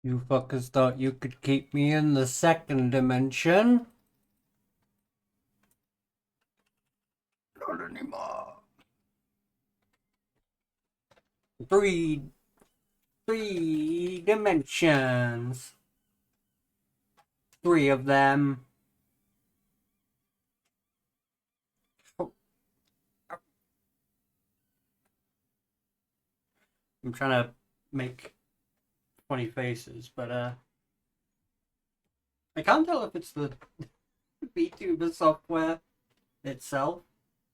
You fuckers thought you could keep me in the second dimension? Not anymore. Three, three dimensions. Three of them. I'm trying to make funny faces, but I can't tell if it's the VTuber software itself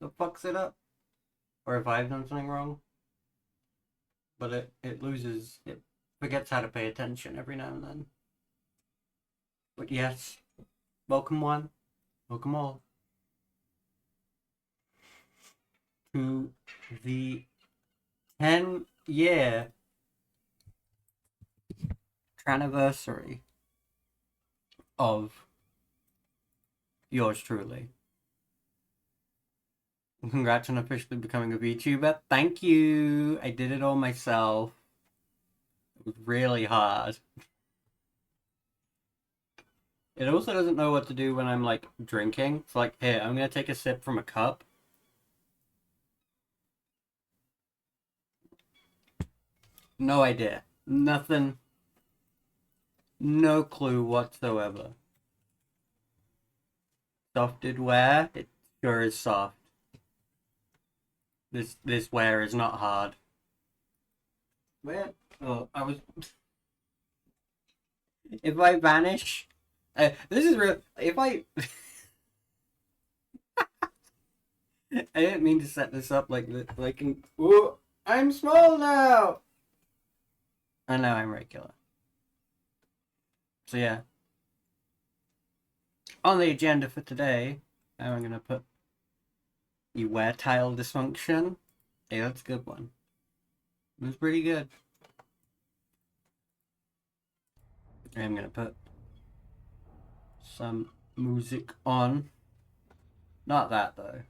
that fucks it up, or if I've done something wrong. But it forgets how to pay attention every now and then. But yes, welcome one, welcome all to the 10-year TRANNIVERSARY of yours truly. Congrats on officially becoming a VTuber. Thank you. I did it all myself. It was really hard. It also doesn't know what to do when I'm like drinking. It's like, here, I'm gonna take a sip from a cup. No idea. Nothing. No clue whatsoever. Softed ware? It sure is soft. This ware is not hard. Where? Oh, I was. If I vanish, this is real. If I, I didn't mean to set this up like this. Like, ooh, I'm small now. And now I'm regular. So yeah. On the agenda for today, I'm gonna put the wear tile dysfunction. Hey, that's a good one. It was pretty good. I'm gonna put some music on. Not that though.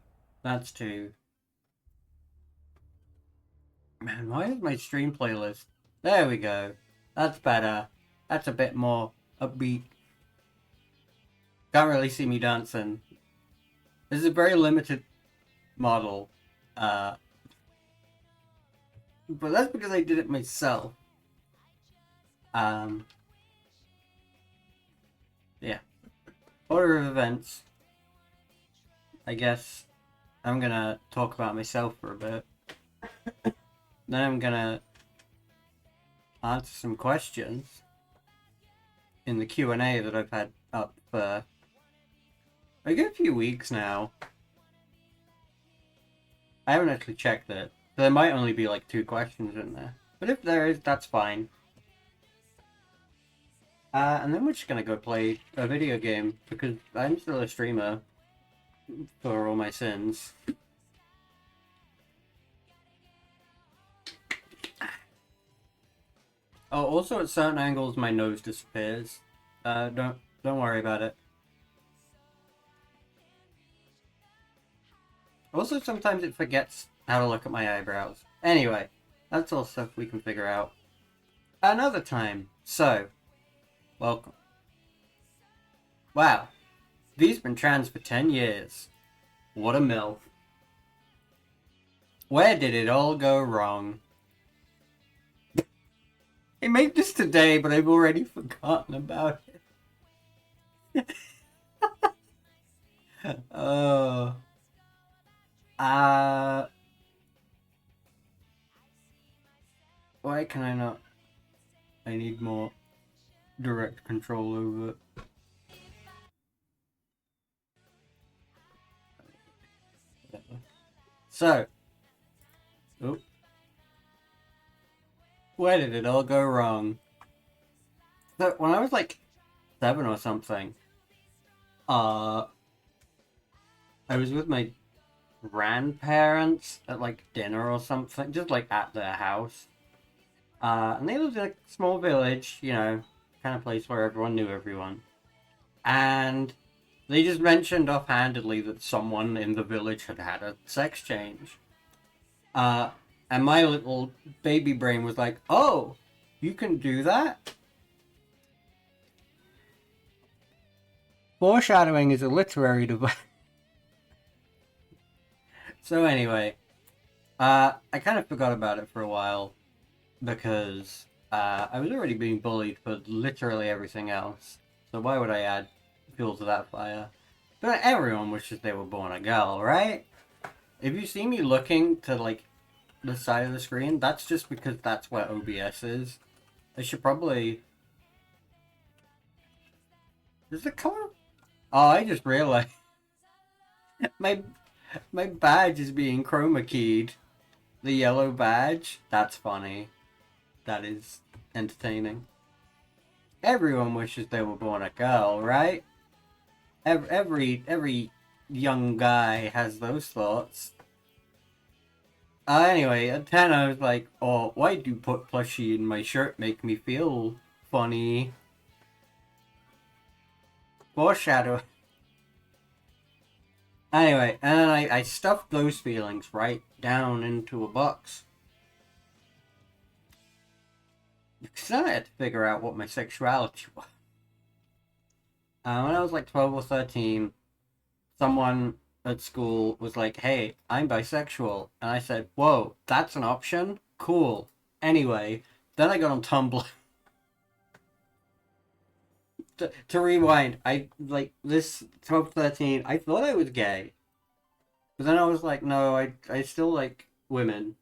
That's too. Man, why is my stream playlist? There we go. That's better. That's a bit more upbeat. Can't really see me dancing. This is a very limited model. But that's because I did it myself. Yeah. Order of events. I guess I'm gonna talk about myself for a bit. Then I'm gonna answer some questions in the Q&A that I've had up for a good few weeks now. I haven't actually checked it. There might only be like 2 questions in there. But if there is, that's fine. And then we're just gonna go play a video game, because I'm still a streamer for all my sins. Oh, also at certain angles my nose disappears. Don't worry about it. Also, sometimes it forgets how to look at my eyebrows. Anyway, that's all stuff we can figure out another time. So, welcome. Wow, V's been trans for 10 years. What a MILF. Where did it all go wrong? I made this today, but I've already forgotten about it. Oh. Why can I not? I need more direct control over it. So. Oh. Where did it all go wrong? So, when I was like 7 or something, I was with my grandparents at like dinner or something, just like at their house. And they lived in a small village, you know, kind of place where everyone knew everyone. And they just mentioned offhandedly that someone in the village had had a sex change. And my little baby brain was like, oh, you can do that? Foreshadowing is a literary device. So anyway, I kind of forgot about it for a while because I was already being bullied for literally everything else. So why would I add fuel to that fire? But everyone wishes they were born a girl, right? If you see me looking to like the side of the screen, that's just because that's where OBS is. I should probably... Is the color? Oh, I just realized my badge is being chroma keyed. The yellow badge. That's funny. That is entertaining. Everyone wishes they were born a girl, right? Every young guy has those thoughts. Anyway, at 10 I was like, oh, why do you put plushie in my shirt make me feel funny? Foreshadow. Anyway, and then I stuffed those feelings right down into a box. Because then I had to figure out what my sexuality was. When I was like 12 or 13, someone at school was like, hey, I'm bisexual. And I said, whoa, that's an option? Cool. Anyway, then I got on Tumblr. to rewind, I, like, this 12, 13, I thought I was gay. But then I was like, no, I still like women.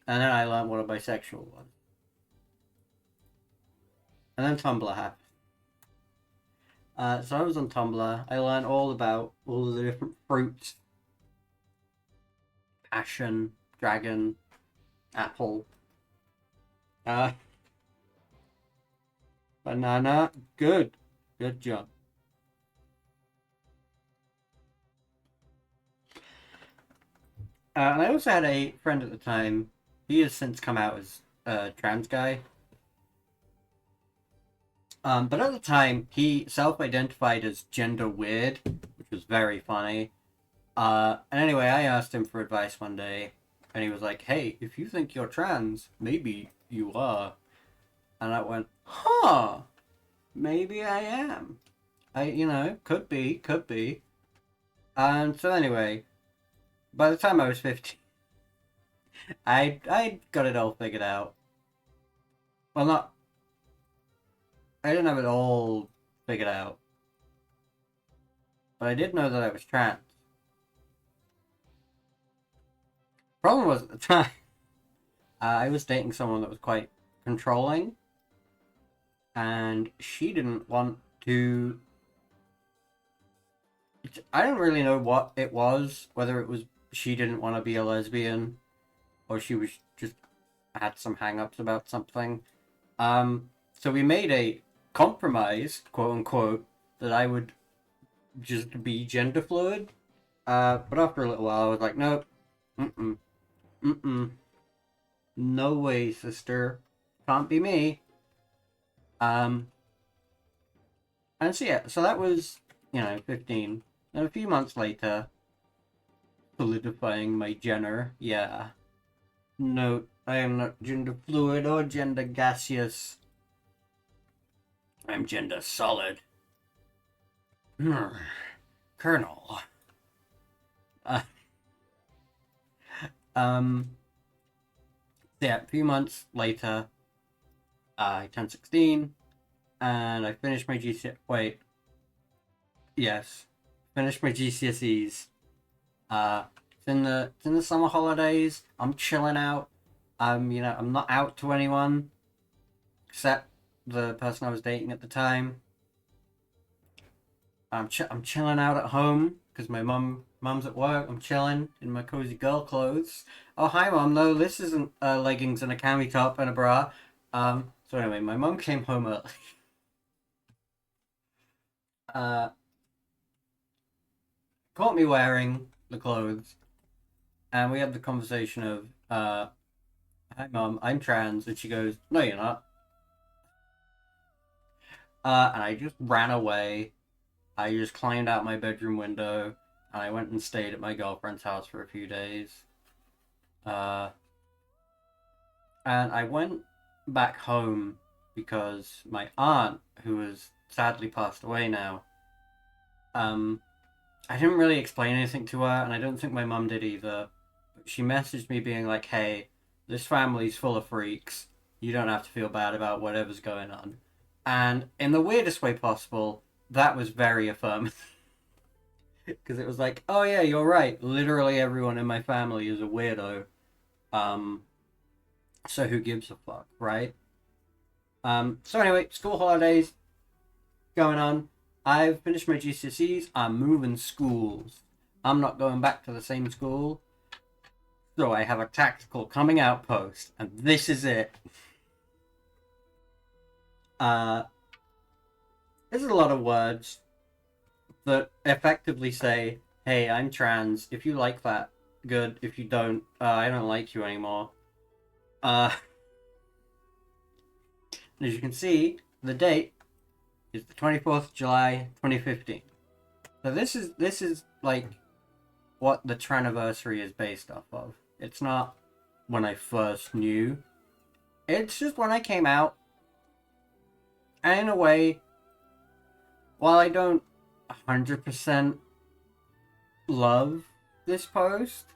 And then I learned what a bisexual was. And then Tumblr happened. So I was on Tumblr. I learned all about all the different fruits. Passion, dragon, apple. Banana. Good. Good job. And I also had a friend at the time. He has since come out as a trans guy. But at the time, he self-identified as gender weird, which was very funny. And anyway, I asked him for advice one day, and he was like, hey, if you think you're trans, maybe you are. And I went, huh, maybe I am. Could be, could be. And so anyway, by the time I was 15, I got it all figured out. Well, not... I didn't have it all figured out. But I did know that I was trans. Problem was, at the time, I was dating someone that was quite controlling. And she didn't want to... I don't really know what it was. Whether it was she didn't want to be a lesbian, or she was just had some hang-ups about something. So we made a compromise, quote-unquote, that I would just be gender fluid. But after a little while, I was like, nope. Mm-mm. No way, sister. Can't be me. And so yeah, so that was, 15. And a few months later, solidifying my gender, yeah. No, I am not gender fluid or gender gaseous. I'm gender solid. Colonel. Uh, yeah, a few months later, I turned 16, and I finished my Wait. Yes. Finished my GCSEs. It's in the summer holidays. I'm chilling out. I'm not out to anyone except the person I was dating at the time. I'm chilling out at home because my mum's at work. I'm chilling in my cozy girl clothes. Oh, hi, mum. No, this isn't leggings and a cami top and a bra. So anyway, my mum came home early. Caught me wearing the clothes, and we had the conversation of, hi, mum, I'm trans, and she goes, no, you're not. And I just ran away. I just climbed out my bedroom window, and I went and stayed at my girlfriend's house for a few days. And I went back home because my aunt, who has sadly passed away now, I didn't really explain anything to her, and I don't think my mum did either. But she messaged me being like, "Hey, this family's full of freaks. You don't have to feel bad about whatever's going on." And in the weirdest way possible, that was very affirmative. Because it was like, "Oh yeah, you're right. Literally everyone in my family is a weirdo. Um, so who gives a fuck, right?" So anyway, school holidays going on. I've finished my GCSEs. I'm moving schools. I'm not going back to the same school. So I have a tactical coming out post, and this is it. Uh, this is a lot of words that effectively say, "Hey, I'm trans. If you like that, good. If you don't, I don't like you anymore." Uh, as you can see, the date is the 24th of July, 2015. So this is like what the TRANNIVERSARY is based off of. It's not when I first knew. It's just when I came out. And in a way, while I don't 100% love this post,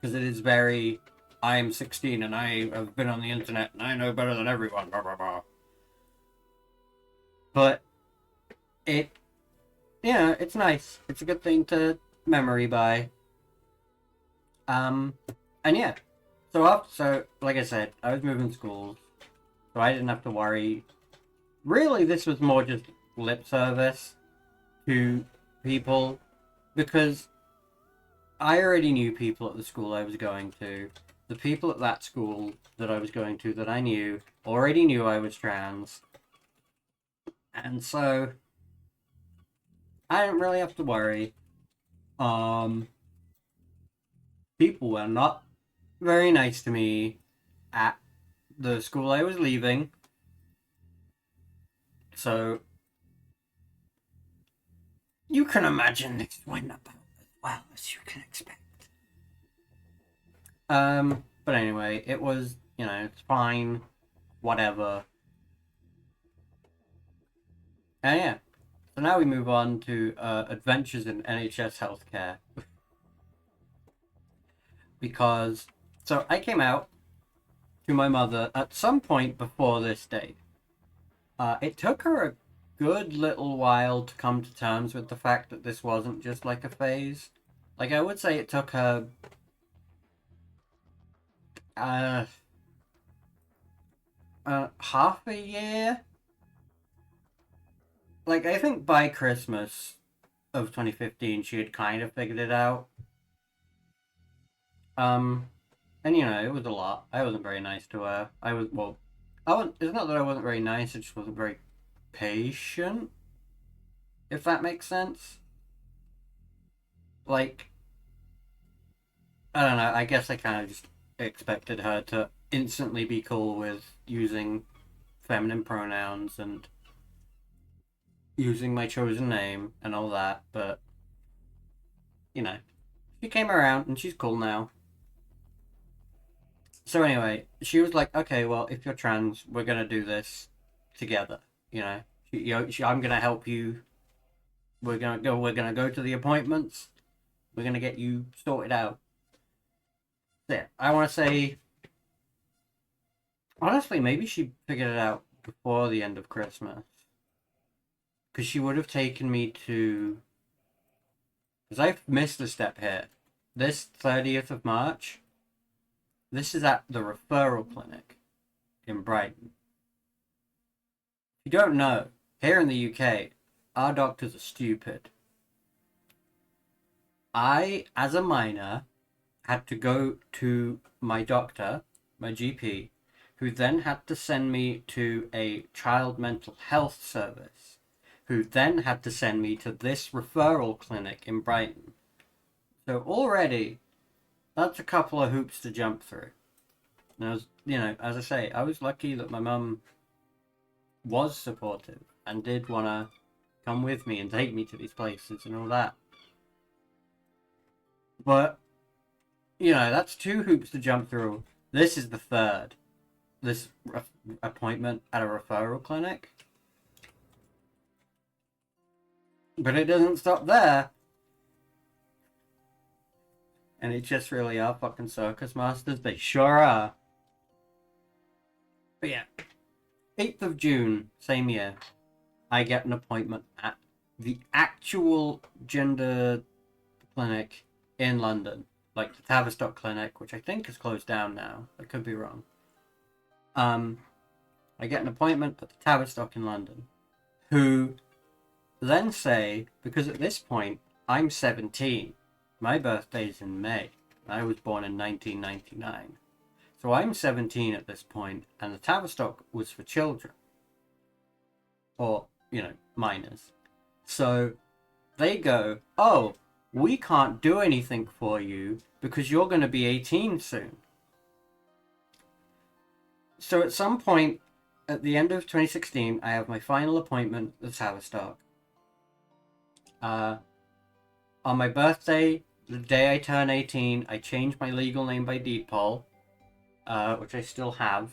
because it is very, I am 16 and I have been on the internet and I know better than everyone, blah blah blah. But it, it's nice. It's a good thing to memory by. And yeah. So like I said, I was moving schools, so I didn't have to worry. Really, this was more just lip service to people, because I already knew people at the school I was going to. The people at that school that I was going to that I knew already knew I was trans. And so I didn't really have to worry. People were not very nice to me at the school I was leaving. So you can imagine this went about as well as you can expect. But anyway, it was, it's fine, whatever. And yeah, so now we move on to adventures in NHS healthcare. Because, so I came out to my mother at some point before this date. It took her a good little while to come to terms with the fact that this wasn't just like a phase. Like, I would say it took her half a year. Like, I think by Christmas of 2015, she had kind of figured it out. And it was a lot. I wasn't very nice to her. It's not that I wasn't very nice, I just wasn't very patient, if that makes sense. Like, I don't know, I guess I kind of just expected her to instantly be cool with using feminine pronouns and using my chosen name and all that, but, she came around and she's cool now. So anyway, she was like, "Okay, well, if you're trans, we're gonna do this together. I'm gonna help you. We're gonna go. We're gonna go to the appointments. We're gonna get you sorted out." So yeah, I want to say, honestly, maybe she figured it out before the end of Christmas, because she would have taken me to. Because I've missed a step here. This 30th of March. This is at the referral clinic in Brighton. If you don't know, here in the UK, our doctors are stupid. I, as a minor, had to go to my doctor, my GP, who then had to send me to a child mental health service, who then had to send me to this referral clinic in Brighton. So already, that's a couple of hoops to jump through. And I was, as I say, I was lucky that my mum was supportive and did want to come with me and take me to these places and all that. But, that's two hoops to jump through. This is the third. this appointment at a referral clinic. But it doesn't stop there. And it just really are fucking circus masters. They sure are. But yeah, 8th of June, same year, I get an appointment at the actual gender clinic in London. Like the Tavistock clinic, which I think is closed down now. I could be wrong. I get an appointment at the Tavistock in London, who then say, because at this point, I'm 17. My birthday's in May. I was born in 1999. So I'm 17 at this point, and the Tavistock was for children. Or, you know, minors. So they go, oh, we can't do anything for you because you're going to be 18 soon. So at some point, at the end of 2016, I have my final appointment at the Tavistock. On my birthday, the day I turn 18, I change my legal name by deed poll, which I still have,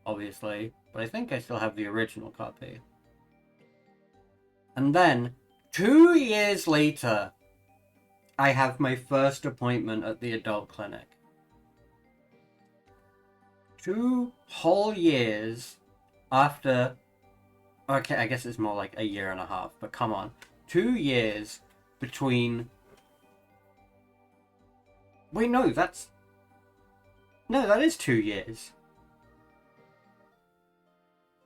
obviously, but I think I still have the original copy. And then, 2 years later, I have my first appointment at the adult clinic. 2 whole years after... Okay, I guess it's more like a year and a half, but come on. 2 years between... Wait, no, that's... No, that is 2 years.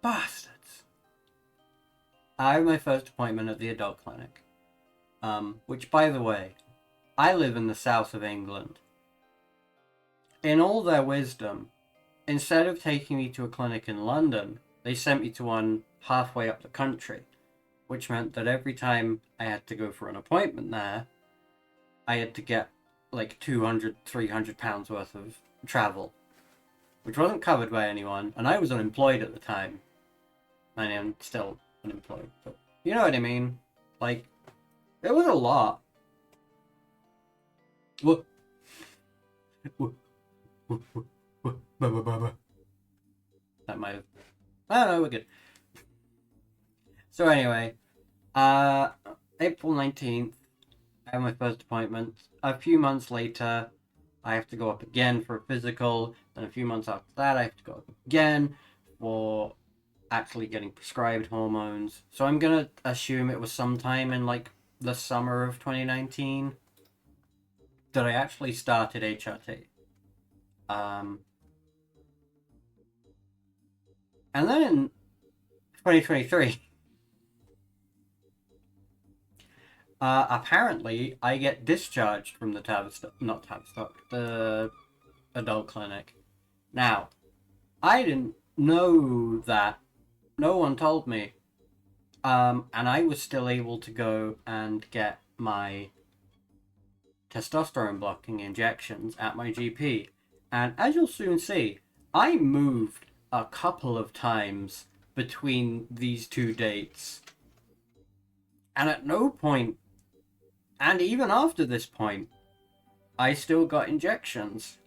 Bastards. I had my first appointment at the adult clinic. Which, by the way, I live in the south of England. In all their wisdom, instead of taking me to a clinic in London, they sent me to one halfway up the country, which meant that every time I had to go for an appointment there, I had to get like £200-300 worth of travel, which wasn't covered by anyone, and I was unemployed at the time. I am still unemployed, but you know what I mean? Like, it was a lot. What? That might have... I don't know, we're good. So anyway, April 19th, I have my first appointment. A few months later, I have to go up again for a physical. Then a few months after that, I have to go up again for actually getting prescribed hormones. So I'm gonna assume it was sometime in like the summer of 2019 that I actually started HRT. And then in 2023, apparently I get discharged from the the adult clinic. Now, I didn't know that. No one told me. And I was still able to go and get my testosterone blocking injections at my GP. And as you'll soon see, I moved a couple of times between these two dates. And at no point, and even after this point, I still got injections.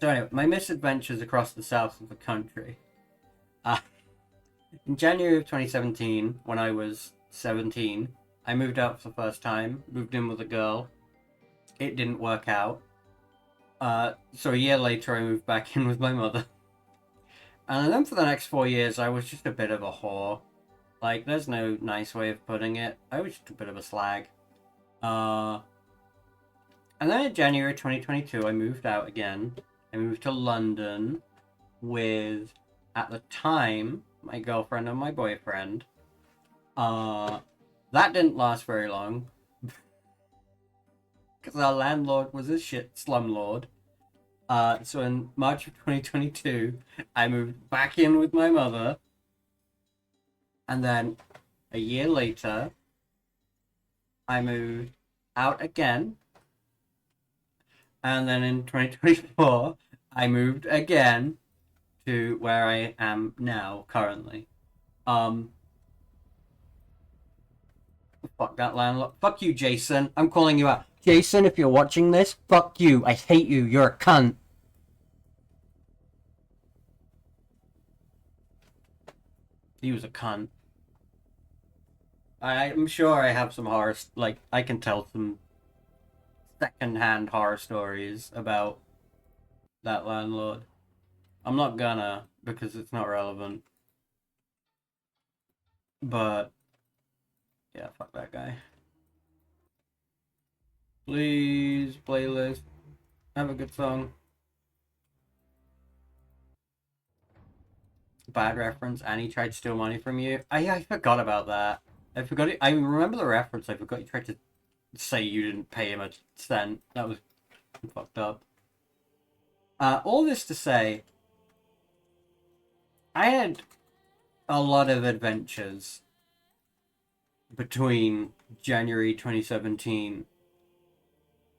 So anyway, my misadventures across the south of the country. In January of 2017, when I was 17, I moved out for the first time, moved in with a girl. It didn't work out. So a year later, I moved back in with my mother. And then for the next 4 years, I was just a bit of a whore. Like, there's no nice way of putting it. I was just a bit of a slag. And then in January 2022, I moved out again. I moved to London with, at the time, my girlfriend and my boyfriend. That didn't last very long. Because our landlord was a shit slumlord. So in March of 2022, I moved back in with my mother. And then a year later, I moved out again. And then in 2024, I moved again to where I am now, currently. Fuck that landlord. Fuck you, Jason. I'm calling you out. Jason, if you're watching this, fuck you. I hate you. You're a cunt. He was a cunt. I'm sure I have some horror, like, I can tell some second-hand horror stories about that landlord. I'm not gonna, because it's not relevant. But, yeah, fuck that guy. Please, playlist, have a good song. Bad reference, Annie tried to steal money from you. I forgot about that. I forgot it. I remember the reference, I forgot you tried to say you didn't pay him a cent. That was fucked up. All this to say, I had a lot of adventures between January 2017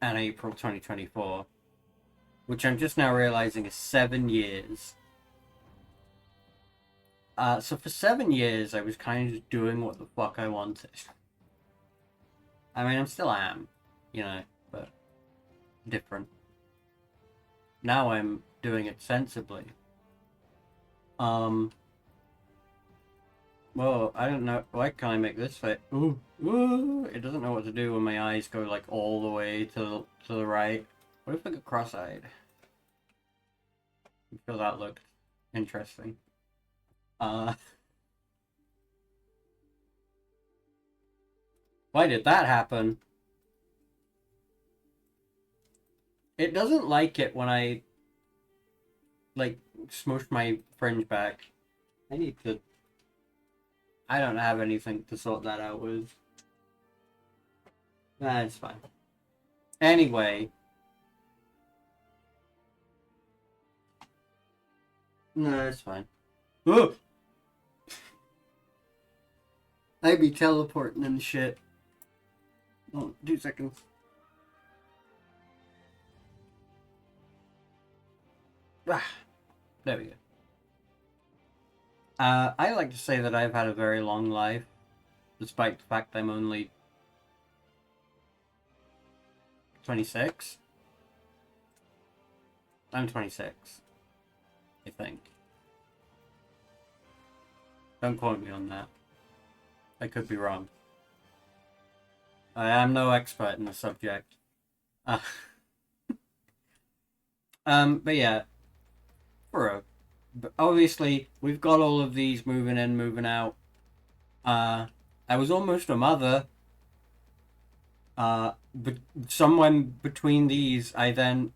and April 2024, which I'm just now realizing is 7 years. So for 7 years, I was kind of just doing what the fuck I wanted. I mean, I'm still am, you know, but different. Now I'm doing it sensibly. Well, I don't know. Why can't I make this fit? Ooh, ooh! It doesn't know what to do when my eyes go like all the way to the right. What if I get cross-eyed? I feel that looked interesting. Why did that happen? It doesn't like it when I like smush my fringe back. I need to. I don't have anything to sort that out with. Nah, it's fine. Anyway. No, it's fine. Ooh! I'd be teleporting and shit. Oh, 2 seconds. Ah, there we go. I like to say that I've had a very long life, despite the fact I'm only 26. I'm 26, I think. Don't quote me on that. I could be wrong. I am no expert in the subject. But yeah, obviously we've got all of these moving in, moving out. I was almost a mother. But somewhere between these, I then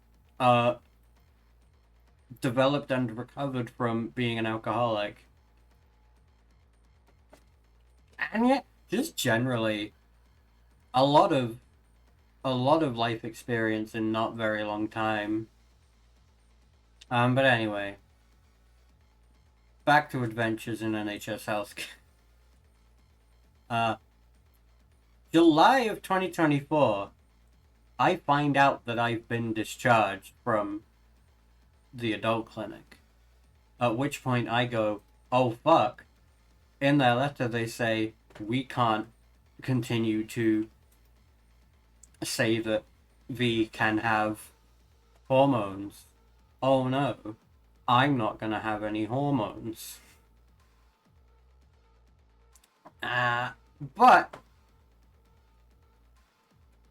developed and recovered from being an alcoholic. And yet, just generally, a lot of life experience in not very long time. But anyway, back to adventures in NHS healthcare. July of 2024, I find out that I've been discharged from the adult clinic. At which point I go, oh fuck. In their letter they say, we can't continue to say that V can have hormones. Oh no, I'm not gonna have any hormones. But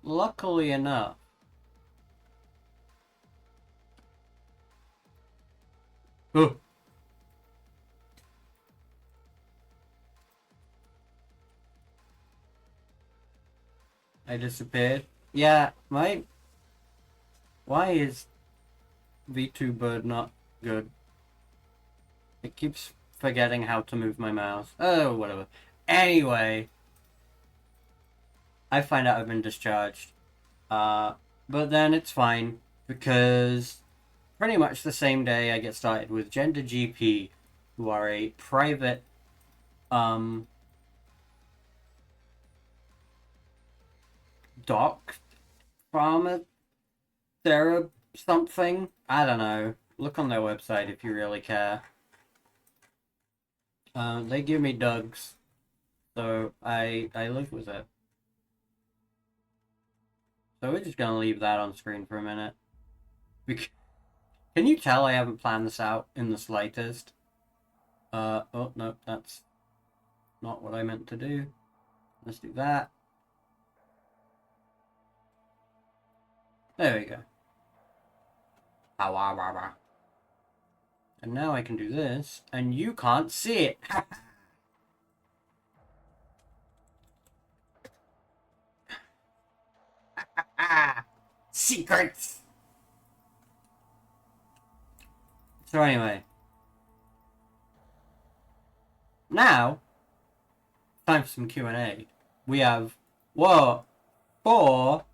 luckily enough, oh, I disappeared. Yeah, why is V2Bird not good? It keeps forgetting how to move my mouse. Oh, whatever. Anyway, I find out I've been discharged. But then it's fine, because pretty much the same day I get started with Gender GP, who are a private, doc, pharma, therapy, something? I don't know. Look on their website if you really care. They give me Dougs, so I live with it. So we're just gonna leave that on screen for a minute. Can you tell I haven't planned this out in the slightest? Oh no, that's Not what I meant to do. Let's do that. There we go. And now I can do this, and you can't see it. Secrets! So anyway. Now, time for some Q&A. We have, what, 4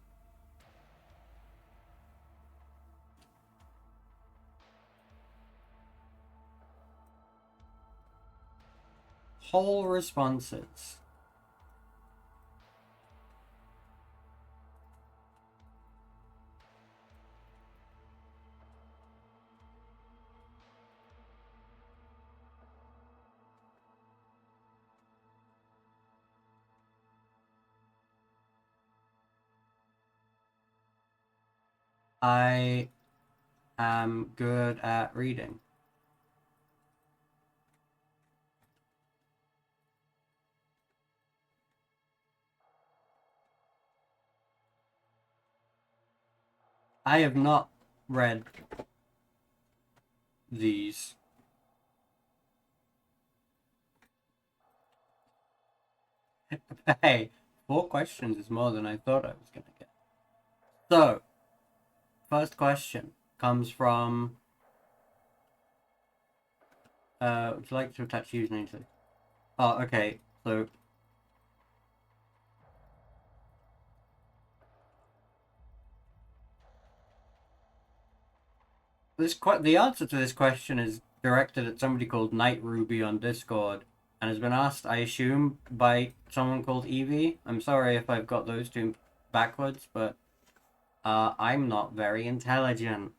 whole responses. I am good at reading. I have not read these. Hey, 4 questions is more than I thought I was going to get. So, first question comes from... would you like to attach username to? Oh, okay. So... the answer to this question is directed at somebody called Night Ruby on Discord, and has been asked, I assume, by someone called Evie. I'm sorry if I've got those two backwards, but I'm not very intelligent.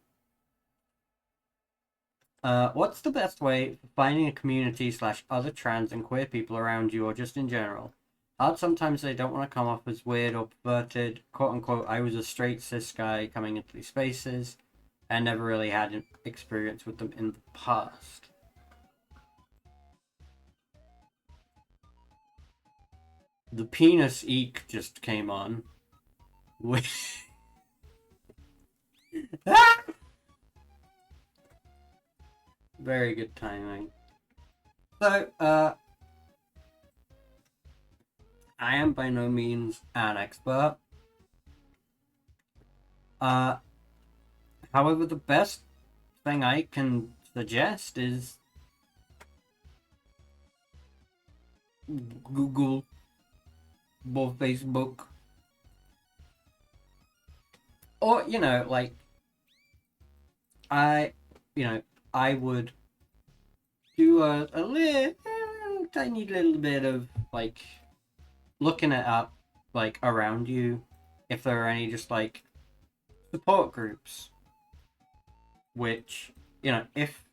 What's the best way for finding a community / other trans and queer people around you, or just in general? Hard sometimes they don't want to come off as weird or perverted. Quote unquote, I was a straight cis guy coming into these spaces and never really had an experience with them in the past. The penis eek just came on. Very good timing. So, I am by no means an expert. However, the best thing I can suggest is Google or Facebook. Or, like, I would do a little, tiny little bit of, like, looking it up, like, around you, if there are any just, like, support groups, which, if...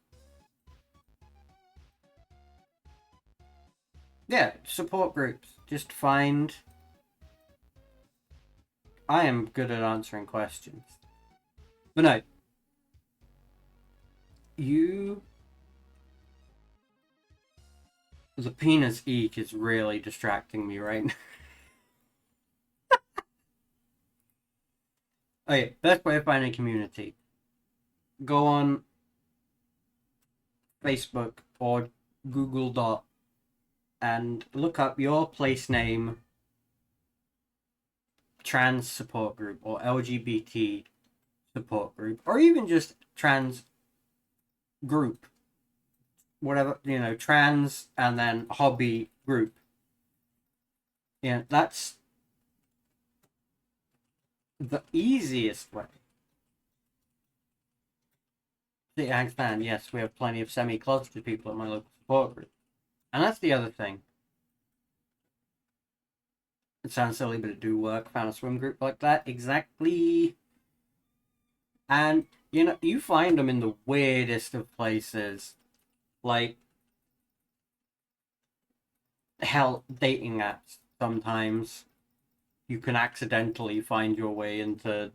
Yeah, support groups. Just find... I am good at answering questions. But no. The penis eek is really distracting me right now. Okay, best way of finding a community. Go on Facebook or Google and look up your place name trans support group or LGBT support group, or even just trans group. Whatever, trans and then hobby group. Yeah, that's the easiest way. I understand, yes, we have plenty of semi-closeted people at my local support group. And that's the other thing. It sounds silly, but it do work. Found a swim group like that. Exactly. And, you find them in the weirdest of places. Like, hell, dating apps sometimes. You can accidentally find your way into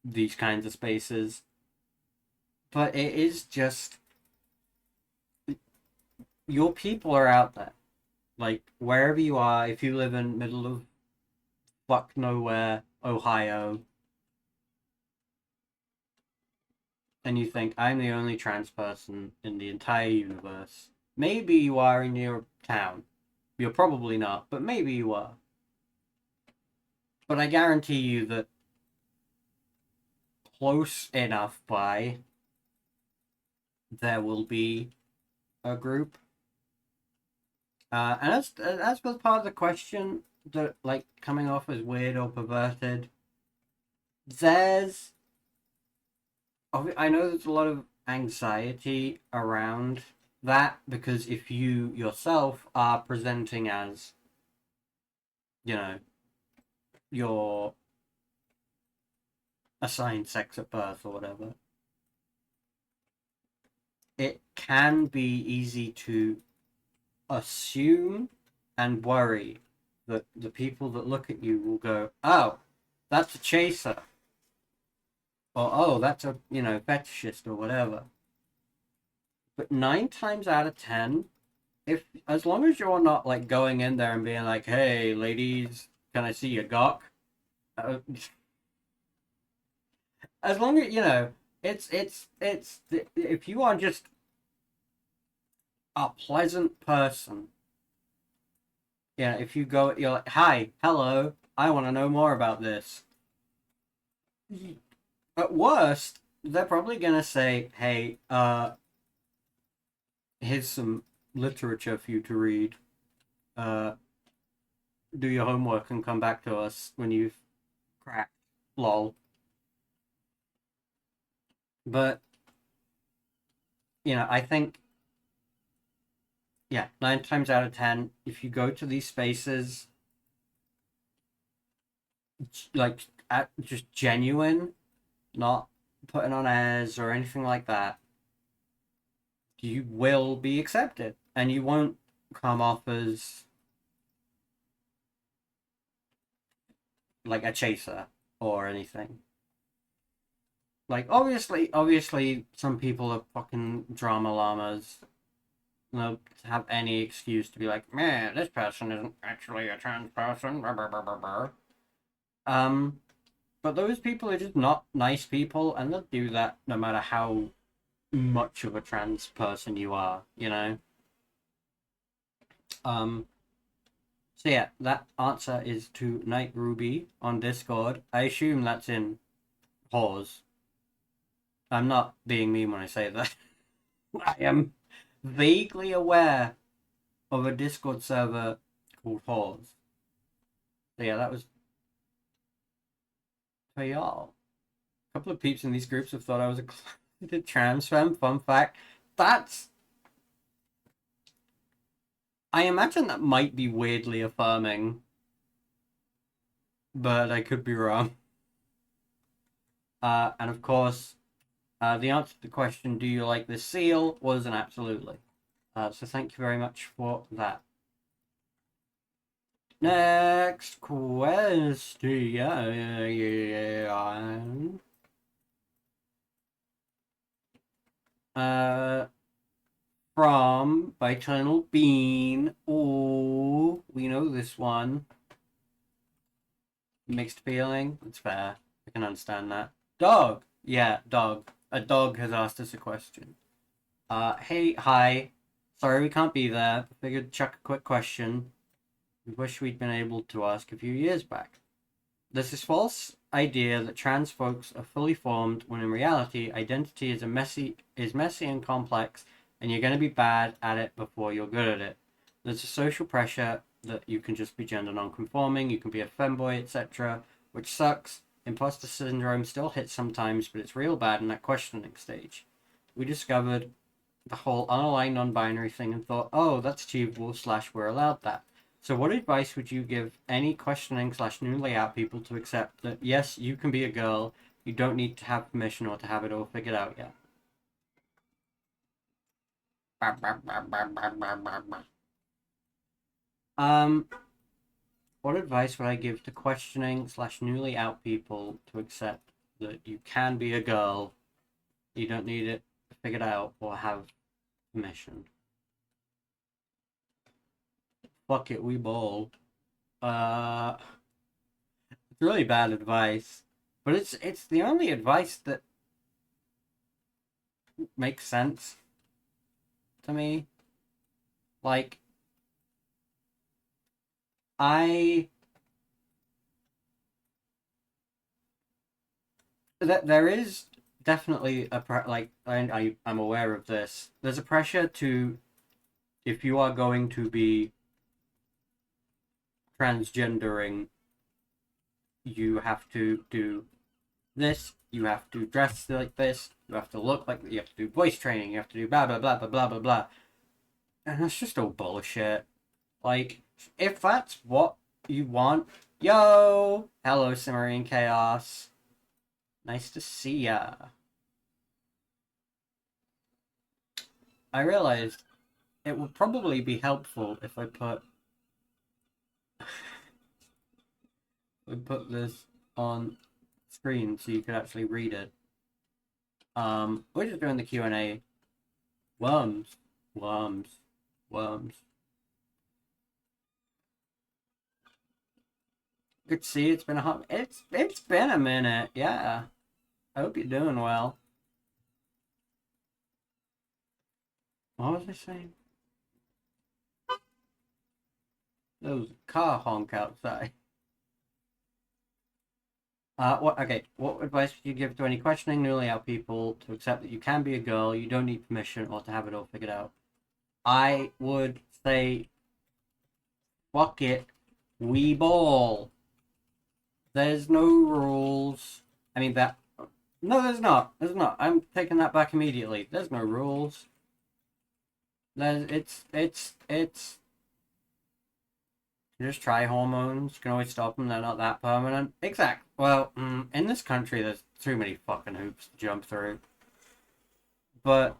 these kinds of spaces. But it is just... Your people are out there. Like, wherever you are, if you live in middle of fuck nowhere, Ohio, and you think, I'm the only trans person in the entire universe, maybe you are in your town. You're probably not, but maybe you are. But I guarantee you that close enough by, there will be a group. And as was part of the question, that like coming off as weird or perverted, there's I know there's a lot of anxiety around that, because if you yourself are presenting as, you know, your assigned sex at birth or whatever, it can be easy to assume and worry that the people that look at you will go, oh, that's a chaser, or oh, that's a, you know, fetishist or whatever. But 9 times out of 10, if as long as you're not like going in there and being like, hey ladies, can I see your gawk? As long as, you know, it's if you are just a pleasant person, yeah, if you go, you're like, hi, hello, I want to know more about this. At worst, they're probably gonna say, hey, here's some literature for you to read. Uh, do your homework and come back to us when you've cracked. Lol. But, you know, I think, yeah, 9 times out of 10, if you go to these spaces, like, just genuine, not putting on airs or anything like that, you will be accepted. And you won't come off as like a chaser or anything. Like, obviously, some people are fucking drama llamas. They'll have any excuse to be like, man, this person isn't actually a trans person. Blah, blah, blah, blah, blah. But those people are just not nice people, and they'll do that no matter how much of a trans person you are, you know? Um, so yeah, that answer is to Night Ruby on Discord. I assume that's in pause. I'm not being mean when I say that. I am vaguely aware of a Discord server called Pause. So yeah, that was for y'all. A couple of peeps in these groups have thought I was a trans femme. Fun fact. That's. I imagine that might be weirdly affirming, but I could be wrong. And of course, the answer to the question, do you like this seal, was an absolutely. So thank you very much for that. Next question. From Eternal Bean. Oh, we know this one. Mixed feeling. It's fair. I can understand that. Dog. Yeah, dog. A dog has asked us a question. Hey, hi. Sorry we can't be there. Figured chuck a quick question. We wish we'd been able to ask a few years back. There's this false idea that trans folks are fully formed, when in reality, identity is messy and complex, and you're going to be bad at it before you're good at it. There's a social pressure that you can just be gender non-conforming, you can be a femboy, etc., which sucks. Imposter syndrome still hits sometimes, but it's real bad in that questioning stage. We discovered the whole unaligned non-binary thing and thought, oh, that's achievable / we're allowed that. So what advice would you give any questioning / newly out people to accept that, yes, you can be a girl, you don't need to have permission or to have it all figured out yet? What advice would I give to questioning / newly out people to accept that you can be a girl, you don't need it figured out or have permission? fuck it, we bowl. It's really bad advice, but it's the only advice that makes sense to me. Like, I there is definitely like I'm aware of this. There's a pressure to, if you are going to be transgendering, you have to do this, you have to dress like this, you have to look like, you have to do voice training, you have to do blah blah blah blah blah blah blah. And that's just all bullshit. Like, if that's what you want, yo, hello, Cimmerian Chaos. Nice to see ya. I realized it would probably be helpful if I put this on screen so you could actually read it. We're just doing the Q&A. Worms. Worms. Worms. Good to see you. It's been a hot... It's been a minute, yeah. I hope you're doing well. What was I saying? There was a car honk outside. Okay, what advice would you give to any questioning newly out people to accept that you can be a girl, you don't need permission, or to have it all figured out? I would say, fuck it, we ball. There's no rules. I mean, no, there's not. There's not. I'm taking that back immediately. There's no rules. It's just try hormones. You can always stop them. They're not that permanent. Exact. Well, in this country, there's too many fucking hoops to jump through. But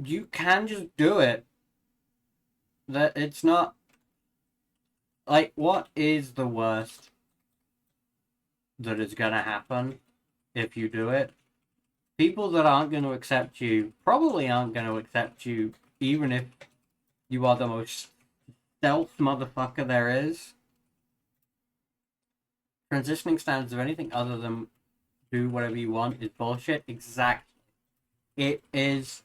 you can just do it. That it's not like, what is the worst that is gonna happen if you do it? People that aren't going to accept you probably aren't going to accept you, even if you are the most stealth motherfucker there is. Transitioning standards of anything other than do whatever you want is bullshit. Exactly. It is.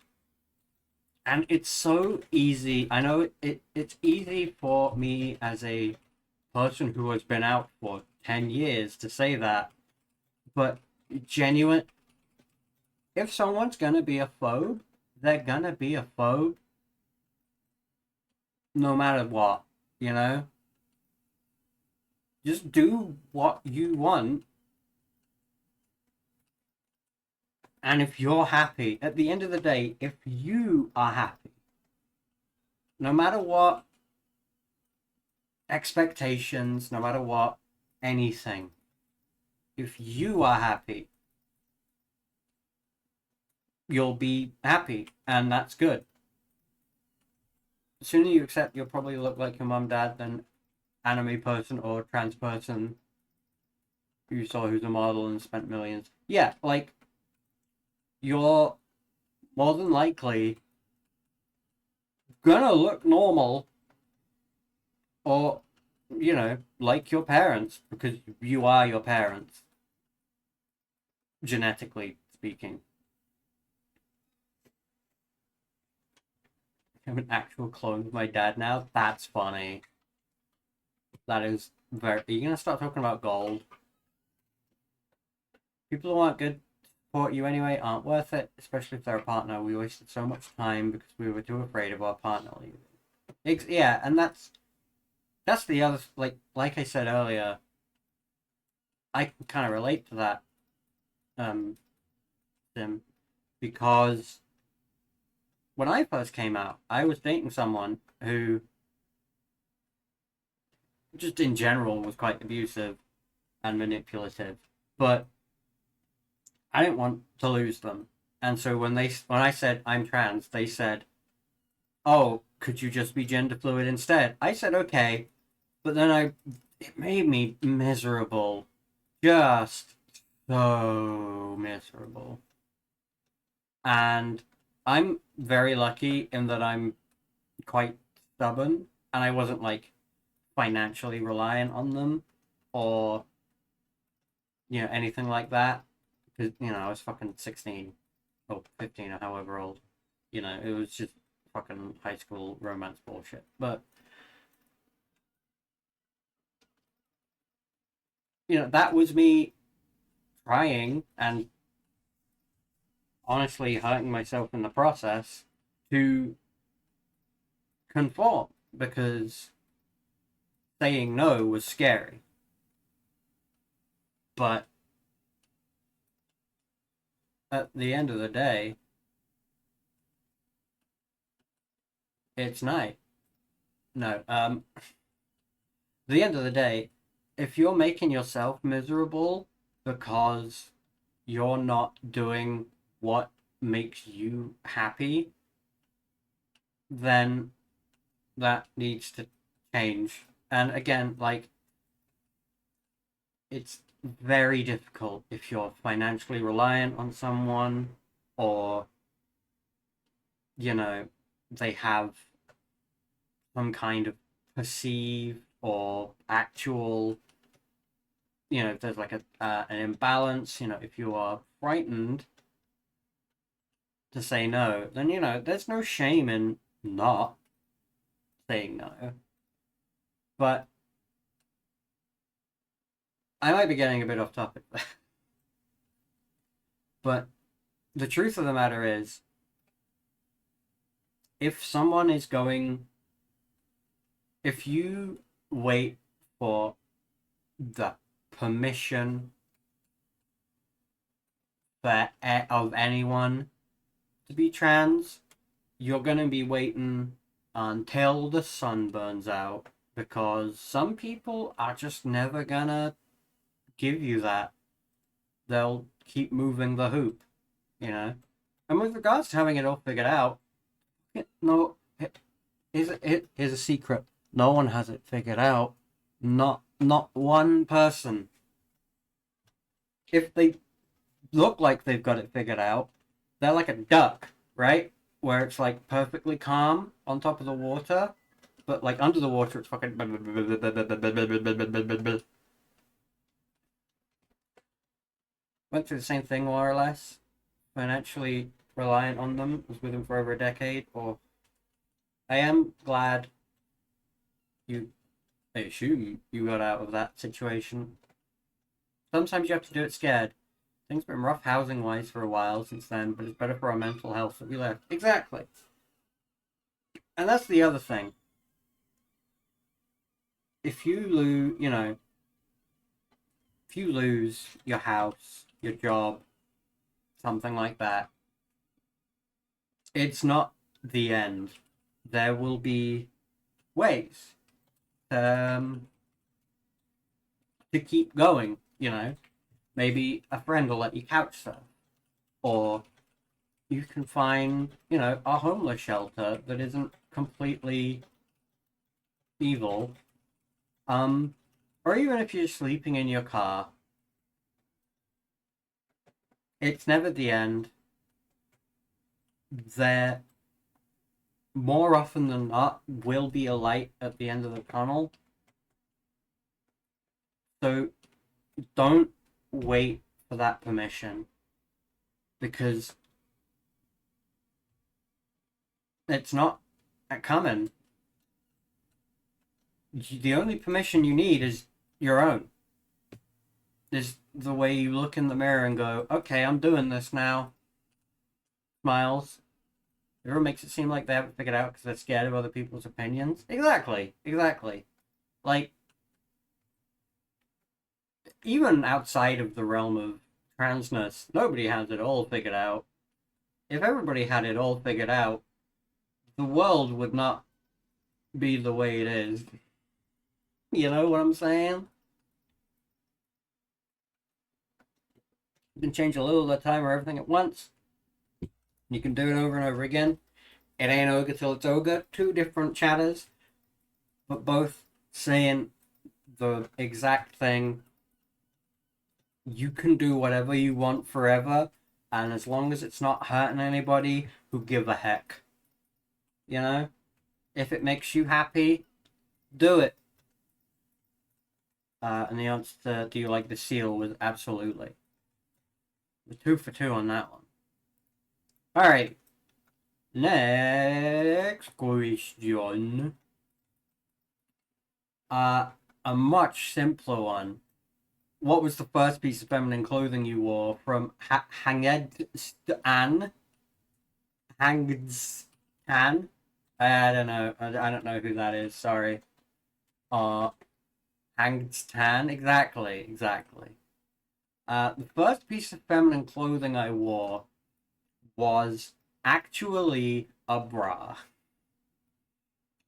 And it's so easy. I know it's easy for me as a person who has been out for 10 years to say that. But genuine. If someone's gonna be a phobe, they're gonna be a phobe no matter what, you know? Just do what you want. And if you're happy, at the end of the day, if you are happy, no matter what expectations, no matter what anything, if you are happy, you'll be happy, and that's good. The sooner you accept you'll probably look like your mum, dad, than anime person or trans person who you saw who's a model and spent millions. Yeah, like, you're more than likely gonna look normal or, you know, like your parents, because you are your parents, genetically speaking. I'm an actual clone of my dad now. That's funny. That is very... Are you gonna start talking about gold? People who aren't good to support you anyway aren't worth it, especially if they're a partner. We wasted so much time because we were too afraid of our partner leaving. Yeah, and that's the other... Like I said earlier, I can kind of relate to that, Sim, because when I first came out, I was dating someone who, just in general, was quite abusive and manipulative, but I didn't want to lose them. And so when I said I'm trans, they said, "Oh, could you just be gender fluid instead?" I said, "Okay," but then it made me miserable, just so miserable. And I'm very lucky in that I'm quite stubborn and I wasn't like financially reliant on them or anything like that because I was fucking 16 or 15 or however old. It was just fucking high school romance bullshit. But that was me trying and honestly hurting myself in the process to conform because saying no was scary. But at the end of the day, it's night. No, the end of the day, if you're making yourself miserable because you're not doing what makes you happy, then that needs to change. And again, like, it's very difficult if you're financially reliant on someone or, you know, they have some kind of perceived or actual, if there's like an imbalance, if you are frightened to say no, then, there's no shame in not saying no. But I might be getting a bit off topic. But the truth of the matter is, if someone is going, if you wait for the permission of anyone to be trans, you're going to be waiting until the sun burns out because some people are just never going to give you that. They'll keep moving the hoop, you know? And with regards to having it all figured out, no, here's a secret. No one has it figured out. Not one person. If they look like they've got it figured out, they're like a duck, right? Where it's like perfectly calm on top of the water, but like under the water it's fucking went through the same thing more or less. Financially reliant on them, was with them for over a decade, or I am glad you I assume you got out of that situation. Sometimes you have to do it scared. Things been rough housing wise for a while since then, but it's better for our mental health that we left. Exactly. And that's the other thing. If you lose, if you lose your house, your job, something like that, it's not the end. There will be ways to keep going, Maybe a friend will let you couch surf, or you can find, a homeless shelter that isn't completely evil. Or even if you're sleeping in your car, it's never the end. There, more often than not, will be a light at the end of the tunnel. So don't wait for that permission because it's not coming. The only permission you need is your own. Is the way you look in the mirror and go, okay, I'm doing this now. Smiles. Everyone makes it seem like they haven't figured out because they're scared of other people's opinions. Exactly. Like, even outside of the realm of transness, nobody has it all figured out. If everybody had it all figured out, the world would not be the way it is. You know what I'm saying? You can change a little at a time or everything at once. You can do it over and over again. It ain't ogre till it's ogre. Two different chatters, but both saying the exact thing. You can do whatever you want forever And as long as it's not hurting anybody, who give a heck? You know? If it makes you happy, do it. And the answer to do you like the seal was absolutely. The 2 for 2 on that one. Alright. Next question. A much simpler one. What was the first piece of feminine clothing you wore? From Hanged Stan? I don't know. I don't know who that is. Sorry. Hanged Stan? Exactly. The first piece of feminine clothing I wore was actually a bra.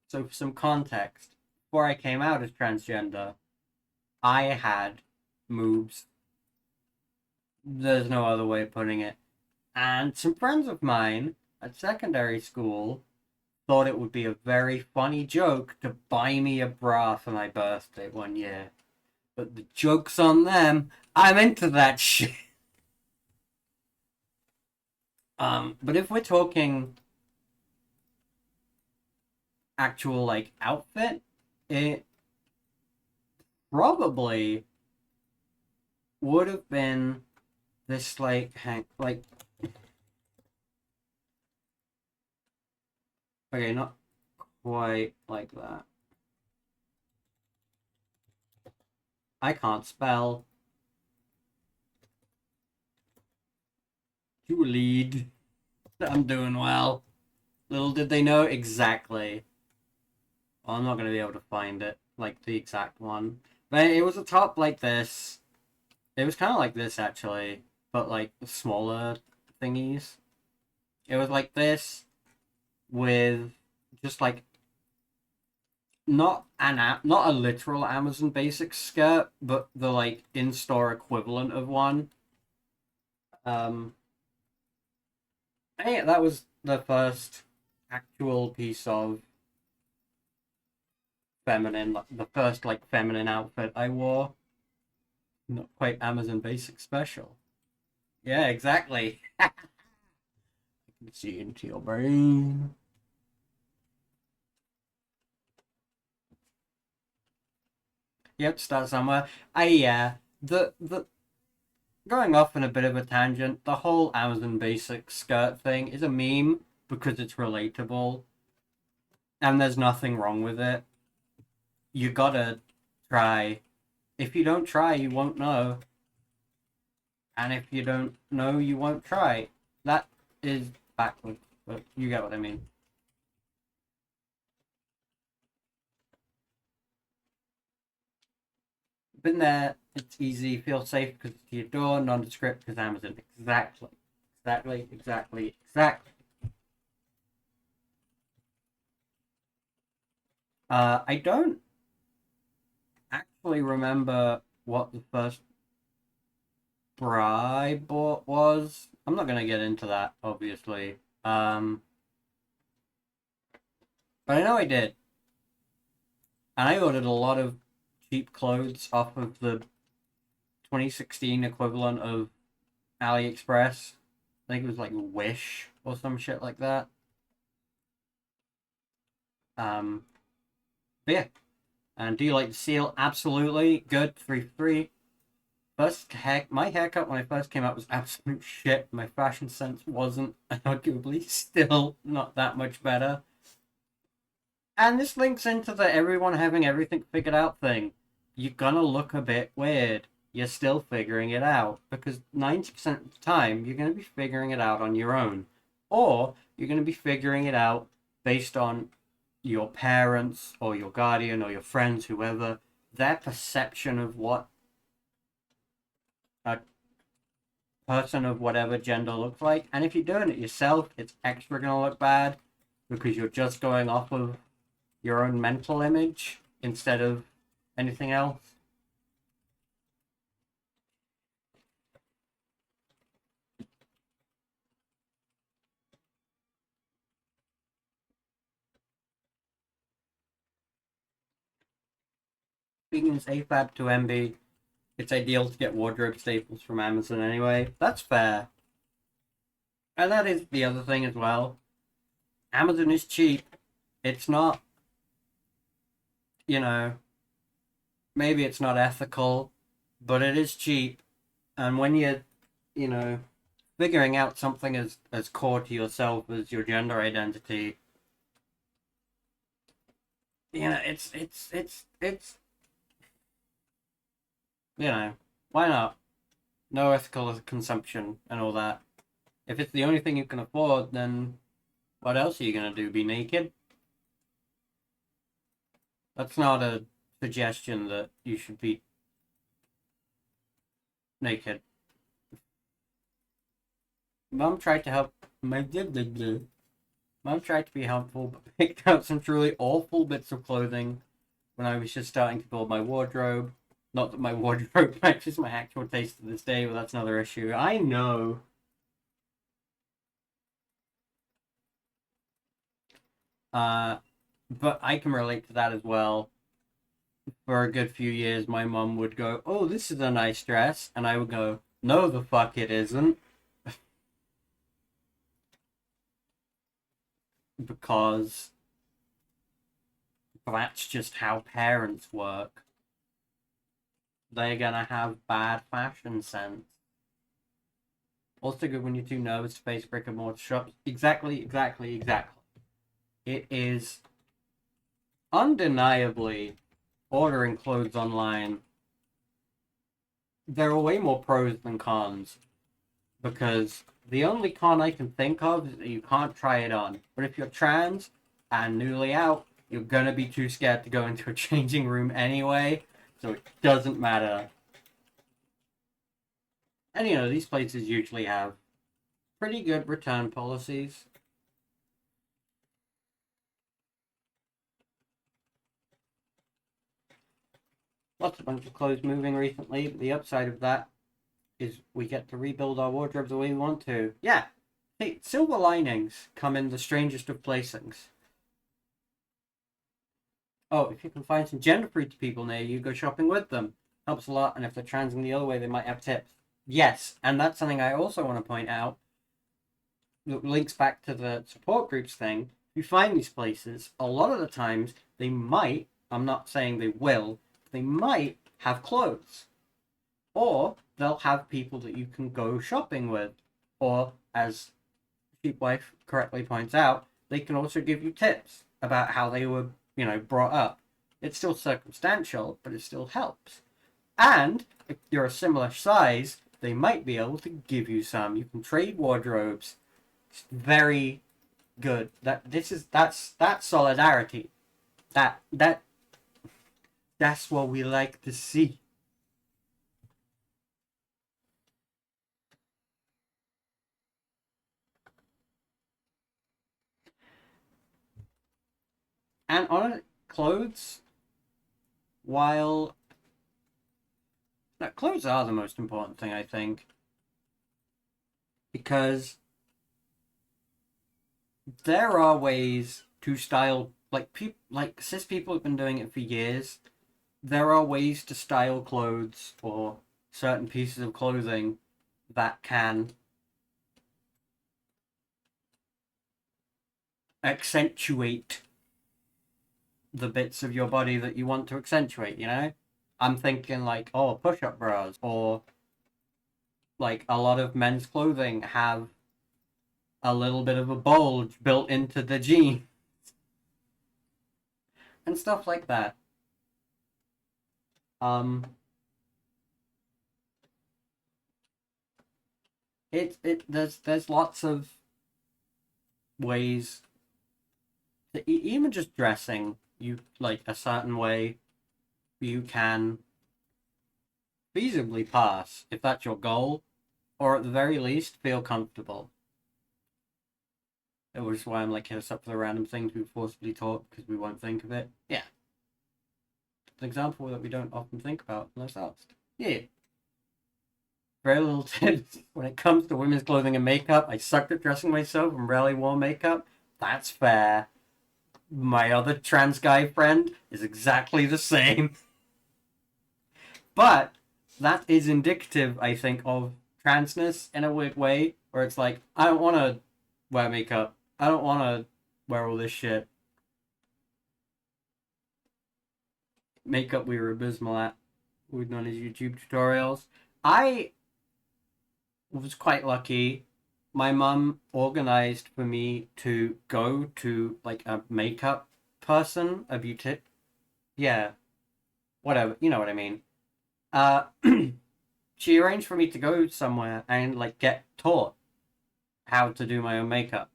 So, for some context, before I came out as transgender, I had moobs. There's no other way of putting it. And some friends of mine at secondary school thought it would be a very funny joke to buy me a bra for my birthday one year. But the joke's on them. I'm into that shit. But if we're talking actual like outfit, it probably would have been this like okay, not quite like that. I can't spell. You lead. I'm doing well. Little did they know exactly. Well, I'm not going to be able to find it, like the exact one. But it was a top like this. It was kind of like this, actually, but like smaller thingies. It was like this with just like not a literal Amazon Basics skirt, but the like in-store equivalent of one. Um, Hey, that was the first actual piece of feminine, the first like feminine outfit I wore. Not quite Amazon Basic special. Yeah, exactly. I can see into your brain. Yep, start somewhere. Yeah, the going off on a bit of a tangent. The whole Amazon Basic skirt thing is a meme because it's relatable, and there's nothing wrong with it. You gotta try. If you don't try, you won't know. And if you don't know, you won't try. That is backwards, but you get what I mean. Been there, it's easy, feel safe because it's to your door, nondescript because Amazon. Exactly. I don't actually remember what the first bra I bought was. I'm not gonna get into that, obviously. But I know I did. And I ordered a lot of cheap clothes off of the 2016 equivalent of AliExpress. I think it was like Wish or some shit like that. Um, but yeah. And do you like the seal? Absolutely. Good. 3 for 3. My haircut when I first came out was absolute shit. My fashion sense wasn't, and arguably still not that much better. And this links into the everyone having everything figured out thing. You're gonna look a bit weird. You're still figuring it out because 90% of the time you're gonna be figuring it out on your own, or you're gonna be figuring it out based on your parents or your guardian or your friends, whoever, their perception of what a person of whatever gender looks like. And if you're doing it yourself, it's extra gonna look bad because you're just going off of your own mental image instead of anything else. Speaking of AFAB to MB, it's ideal to get wardrobe staples from Amazon anyway. That's fair. And that is the other thing as well. Amazon is cheap. It's not, you know, maybe it's not ethical, but it is cheap. And when you're, you know, figuring out something as core to yourself as your gender identity, it's why not? No ethical consumption and all that. If it's the only thing you can afford, then what else are you gonna do? Be naked? That's not a suggestion that you should be naked. Mom tried to help. Mom tried to be helpful, but picked out some truly awful bits of clothing when I was just starting to build my wardrobe. Not that my wardrobe matches my actual taste to this day, but that's another issue. I know. But I can relate to that as well. For a good few years, my mom would go, "Oh, this is a nice dress," and I would go, "No, the fuck it isn't," because that's just how parents work. They're gonna have bad fashion sense. Also good when you're too nervous to face brick and mortar shops. Exactly. It is undeniably ordering clothes online. There are way more pros than cons. Because the only con I can think of is that you can't try it on. But if you're trans and newly out, you're gonna be too scared to go into a changing room anyway. So it doesn't matter. And these places usually have pretty good return policies. Lots of bunch of clothes moving recently, but the upside of that is we get to rebuild our wardrobe the way we want to. Yeah. Hey, silver linings come in the strangest of placings. Oh, if you can find some gender-free people near you, go shopping with them. Helps a lot, and if they're transing the other way, they might have tips. Yes, and that's something I also want to point out. That links back to the support groups thing. If you find these places, a lot of the times, they might, I'm not saying they will, they might have clothes. Or they'll have people that you can go shopping with. Or, as Sheepwife correctly points out, they can also give you tips about how they were, brought up. It's still circumstantial, but it still helps. And if you're a similar size, they might be able to give you some. You can trade wardrobes. It's very good. That's solidarity. That's what we like to see. And on clothes, while clothes are the most important thing, I think, because there are ways to style like cis people have been doing it for years. There are ways to style clothes or certain pieces of clothing that can accentuate the bits of your body that you want to accentuate, I'm thinking like, oh, push-up bras, or like a lot of men's clothing have a little bit of a bulge built into the jean and stuff like that. There's lots of ways to, even just dressing you like a certain way you can feasibly pass if that's your goal, or at the very least feel comfortable. It was why I'm like, hit us up for the random things we forcibly taught because we won't think of it. Yeah. An example that we don't often think about unless asked. Yeah. Very little tips when it comes to women's clothing and makeup. I sucked at dressing myself and rarely wore makeup. That's fair. My other trans guy friend is exactly the same. But that is indicative, I think, of transness in a weird way, where it's like, I don't want to wear makeup. I don't want to wear all this shit. Makeup we were abysmal at with none of his YouTube tutorials. I was quite lucky. My mum organized for me to go to like a makeup person, a beauty. Yeah, whatever. You know what I mean. Uh, she arranged for me to go somewhere and like get taught how to do my own makeup.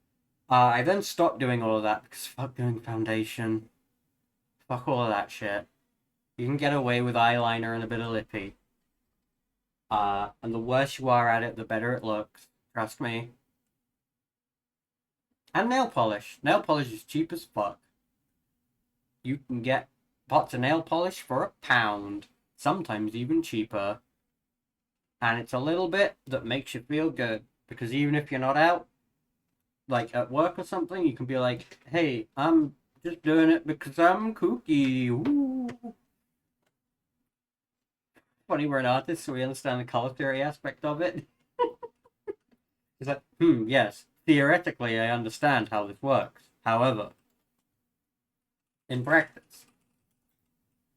I then stopped doing all of that because fuck doing foundation. Fuck all of that shit. You can get away with eyeliner and a bit of lippy. And the worse you are at it, the better it looks. Trust me. And nail polish. Nail polish is cheap as fuck. You can get pots of nail polish for £1, sometimes even cheaper. And it's a little bit that makes you feel good. Because even if you're not out, like at work or something, you can be like, hey, I'm just doing it because I'm kooky. Ooh. Funny, we're an artist, so we understand the color theory aspect of it. It's like, yes, theoretically I understand how this works. However, in practice,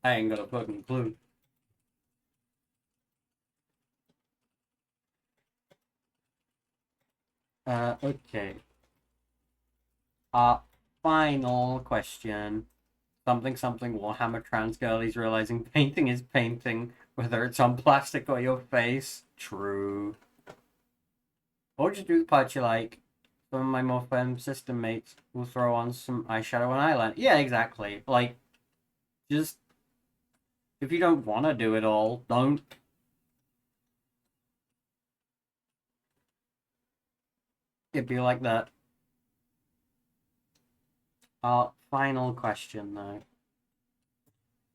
I ain't got a fucking clue. Okay. Final question. Something something Warhammer trans girlies realizing painting is painting, whether it's on plastic or your face. True. Or just do the part you like. Some of my more femme system mates will throw on some eyeshadow and eyeliner. Yeah, exactly. Like, just if you don't want to do it all, don't. It'd be like that. Final question though.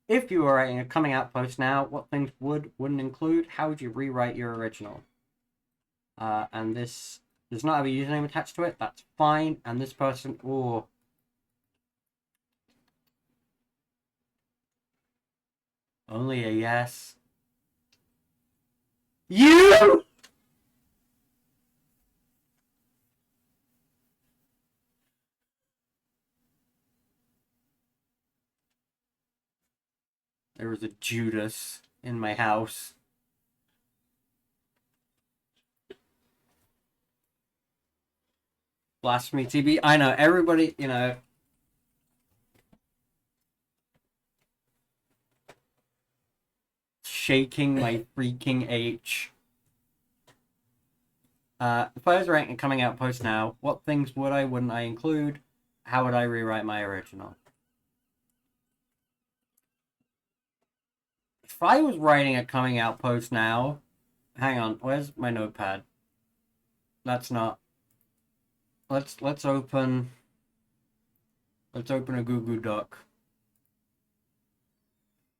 If you were writing a coming out post now, what things wouldn't include? How would you rewrite your original? And this does not have a username attached to it. That's fine. And this person, oh, only a yes. You. There was a Judas in my house. Blasphemy TB. I know everybody. Shaking my freaking H. If I was writing a coming out post now, what things wouldn't I include? How would I rewrite my original? If I was writing a coming out post now, hang on, where's my notepad? That's not. Let's open a Google Doc.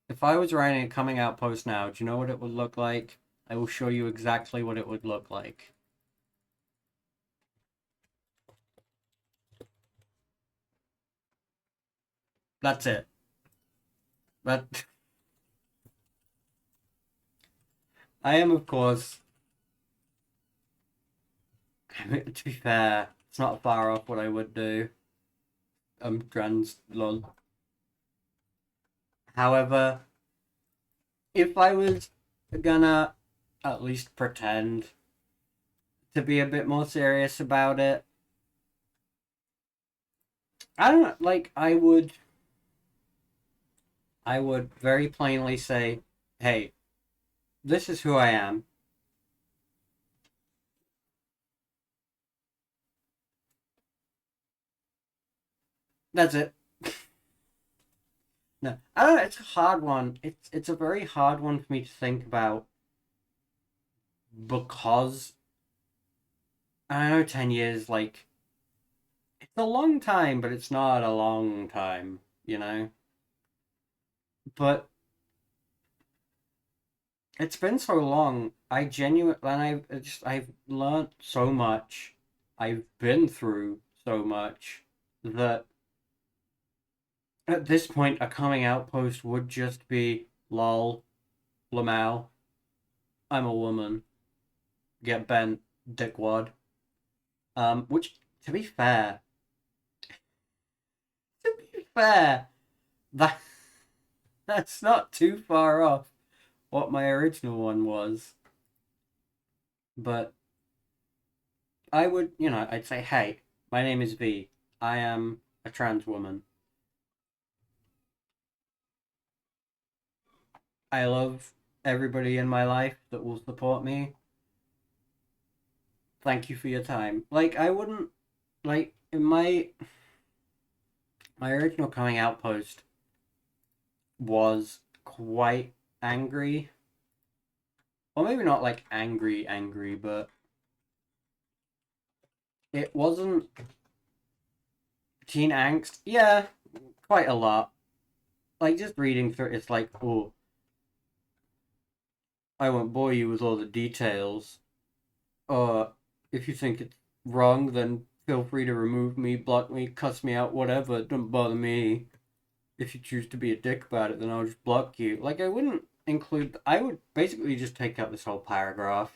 If I was writing a coming out post now, do you know what it would look like? I will show you exactly what it would look like. That's it. But I am, of course. To be fair, it's not far off what I would do. I'm trans, lol. However, if I was gonna at least pretend to be a bit more serious about it, I don't know, like I would very plainly say, hey, this is who I am. That's it. No, I don't know. It's a hard one. It's a very hard one for me to think about because I know 10 years, like it's a long time, but it's not a long time, you know. But it's been so long. I genuinely, and I've learned so much. I've been through so much that at this point, a coming out post would just be lol, Lamau. I'm a woman. Get bent, dickwad. Which, to be fair, to be fair, that that's not too far off what my original one was. But I would, I'd say, hey, my name is V. I am a trans woman. I love everybody in my life that will support me. Thank you for your time. Like, I wouldn't, like, in my original coming out post was quite angry. Or maybe not like angry, angry, but it wasn't teen angst. Yeah, quite a lot. Like, just reading through it's like, oh, I won't bore you with all the details. If you think it's wrong, then feel free to remove me, block me, cuss me out, whatever. It doesn't bother me. If you choose to be a dick about it, then I'll just block you. Like, I wouldn't include. I would basically just take out this whole paragraph.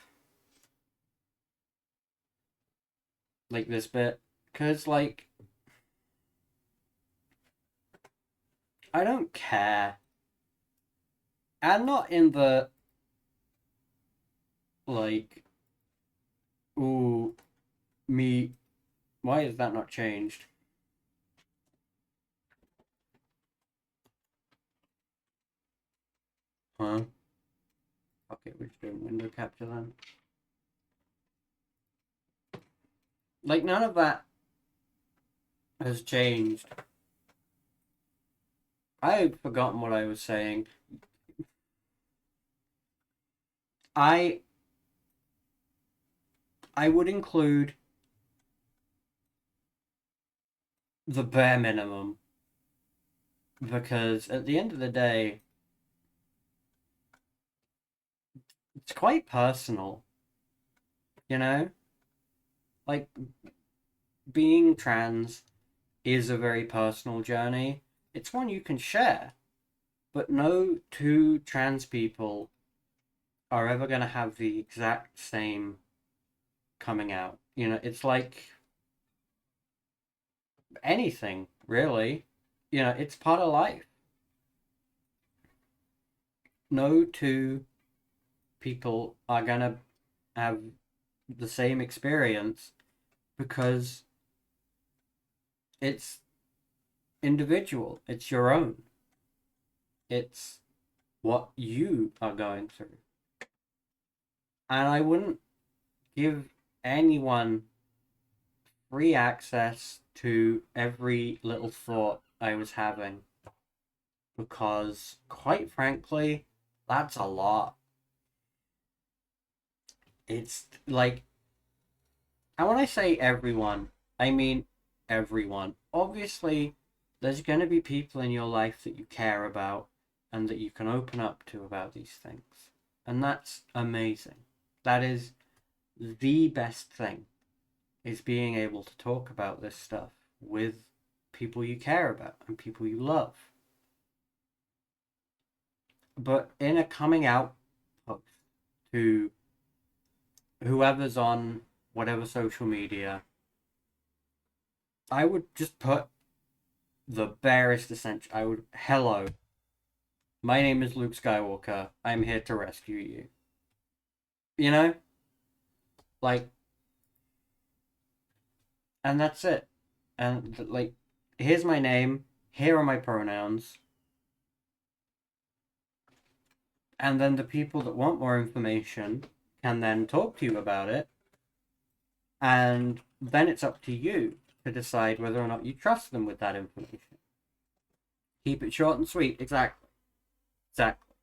Like, this bit. Because, like, I don't care. And not in the, like, ooh, me. Why is that not changed? Huh? Okay, we're just doing window capture then. Like, none of that has changed. I've forgotten what I was saying. I I would include the bare minimum because at the end of the day, it's quite personal, you know? Like, being trans is a very personal journey. It's one you can share, but no two trans people are ever going to have the exact same coming out. It's like anything, really. It's part of life. No two people are going to have the same experience because it's individual, it's your own, it's what you are going through. And I wouldn't give anyone free access to every little thought I was having because, quite frankly, that's a lot. It's like, and when I say everyone, I mean everyone. Obviously, there's going to be people in your life that you care about and that you can open up to about these things. And that's amazing. That is the best thing, is being able to talk about this stuff with people you care about and people you love. But in a coming out post to whoever's on whatever social media, I would just put the barest essential. I would, hello, my name is Luke Skywalker. I'm here to rescue you. You know? Like, and that's it. And, like, here's my name. Here are my pronouns. And then the people that want more information can then talk to you about it. And then it's up to you to decide whether or not you trust them with that information. Keep it short and sweet. Exactly. Exactly.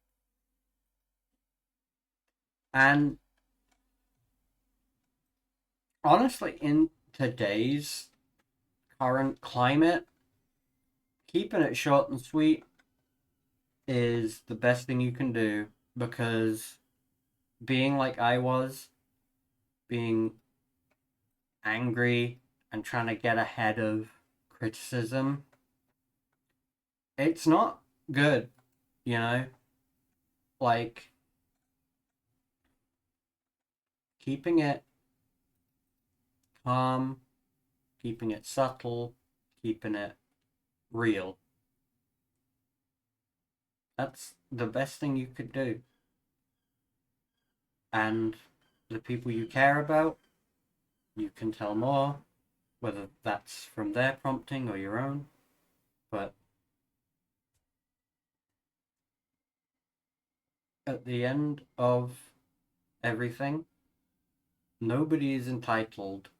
And honestly, in today's current climate, keeping it short and sweet is the best thing you can do because being like I was, being angry and trying to get ahead of criticism, it's not good, you know? Like, keeping it calm, keeping it subtle, keeping it real. That's the best thing you could do. And the people you care about, you can tell more, whether that's from their prompting or your own. But at the end of everything, nobody is entitled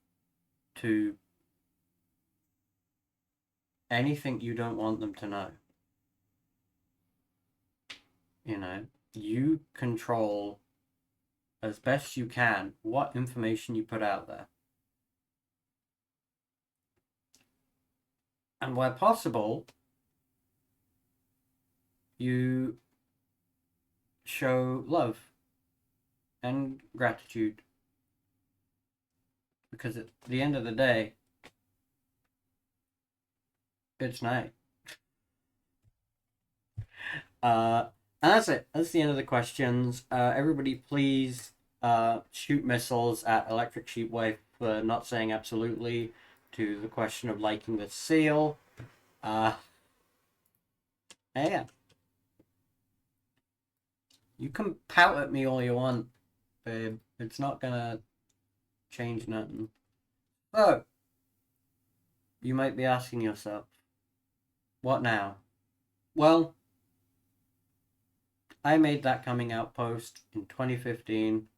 to anything you don't want them to know. You know, you control as best you can what information you put out there. And where possible, you show love and gratitude. Because at the end of the day, it's night. And that's it. That's the end of the questions. Everybody please shoot missiles at Electric Sheepwave for not saying absolutely to the question of liking the seal. Yeah. You can pout at me all you want, babe. It's not gonna change nothing. So, you might be asking yourself, what now? Well, I made that coming out post in 2015,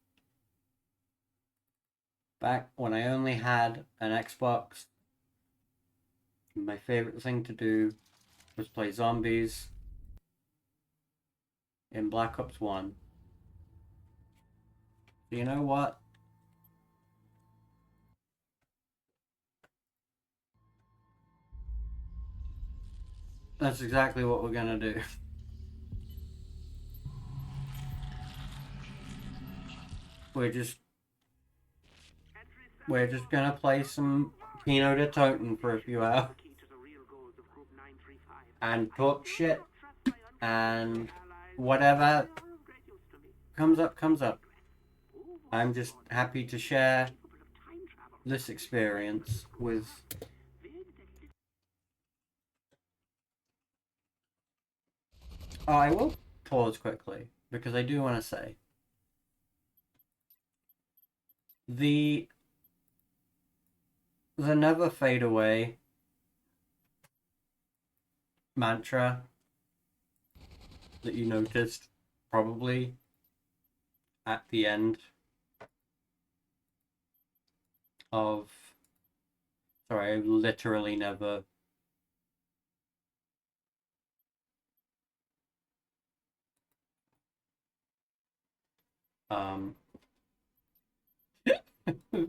back when I only had an Xbox. My favorite thing to do was play zombies in Black Ops 1. So you know what? That's exactly what we're gonna do. We're just gonna play some Pino de Toten for a few hours and talk shit, and whatever comes up, comes up. I'm just happy to share this experience with... Oh, I will pause quickly, because I do want to say, the never fade away mantra that you noticed probably at the end of... Sorry, I literally never...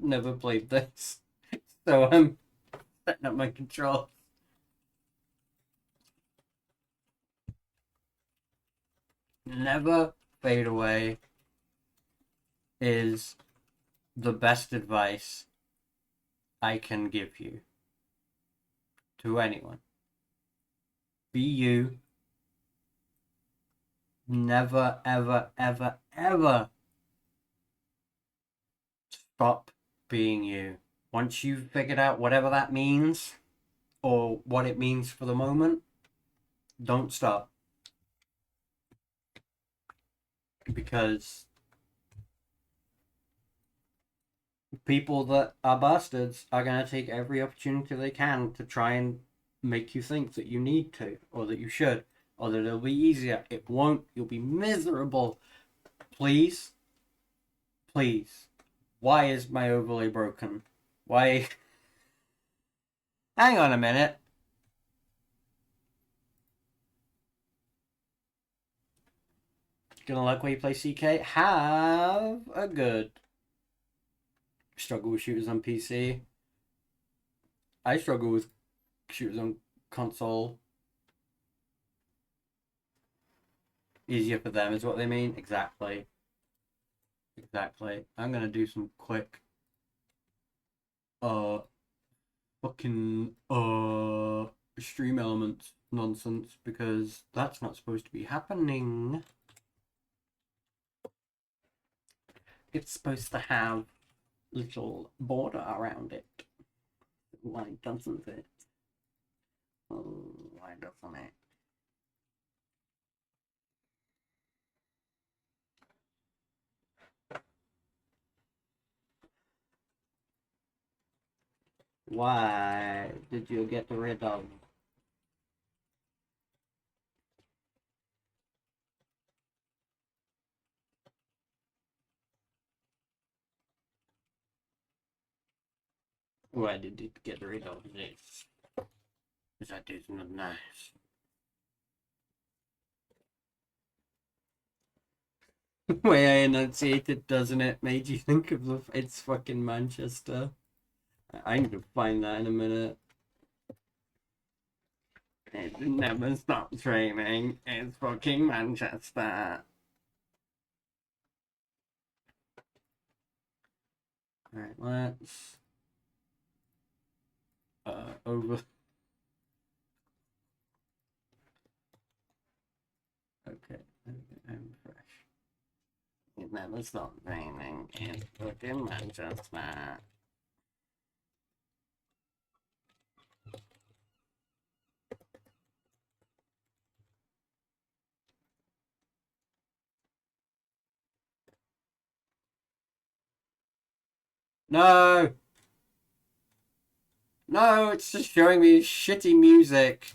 never played this, so I'm setting up my controls. Never fade away is the best advice I can give you to anyone. Be you. Never, ever, ever, ever stop being you. Once you've figured out whatever that means, or what it means for the moment, don't stop. Because people that are bastards are going to take every opportunity they can to try and make you think that you need to, or that you should, or that it'll be easier. It won't. You'll be miserable. Please. Please. Why is my overlay broken? Why? Hang on a minute. Gonna like where you play CK? Have a good struggle with shooters on PC. I struggle with shooters on console. Easier for them is what they mean. Exactly. Exactly. I'm gonna do some quick fucking stream elements nonsense, because that's not supposed to be happening. It's supposed to have little border around it. Why doesn't it? Oh, why doesn't it? Why did you get rid of? Why did you get rid of this? That is not nice. The way I enunciated, doesn't it, made you think of the it's fucking Manchester. I need to find that in a minute. It never stops raining. It's fucking Manchester. Alright, let's over. Okay, I'm fresh. It never stops raining. It's fucking Manchester. No! No, it's just showing me shitty music.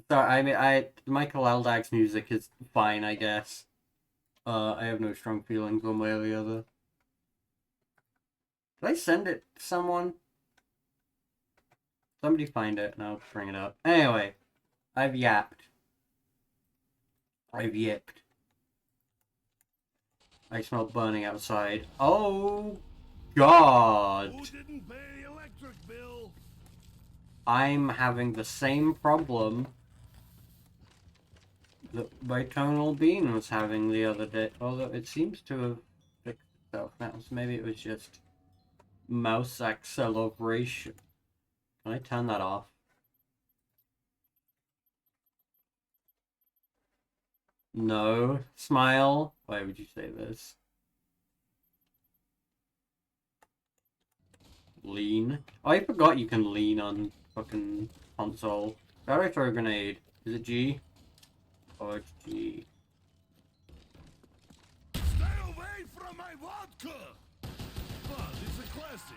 Sorry, I mean, Michael Aldag's music is fine, I guess. I have no strong feelings one way or the other. Did I send it to someone? Somebody find it and I'll bring it up. Anyway, I've yapped. I've yipped. I smell burning outside. Oh, God. Who didn't pay the electric bill? I'm having the same problem that my tonal bean was having the other day. Although it seems to have fixed itself now. So maybe it was just mouse acceleration. Can I turn that off? No. Smile. Why would you say this? Lean. Oh, I forgot you can lean on fucking console. How do I throw a grenade? Is it G? Oh, it's G. Stay away from my vodka! Ah, this is a classic.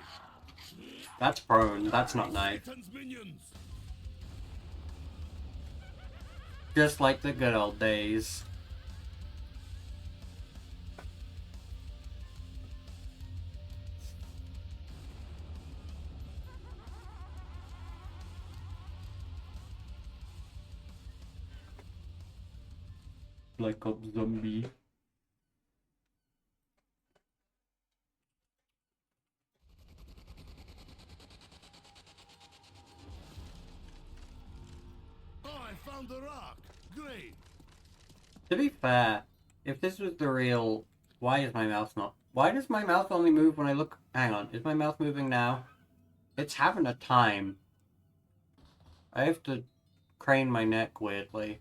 That's prone. That's not nice. Satan's minions. Just like the good old days. Black Ops Zombie. Oh, I found the rock. Great. To be fair, if this was the real... Why is my mouse not... Why does my mouth only move when I look... Hang on, is my mouth moving now? It's having a time. I have to crane my neck weirdly.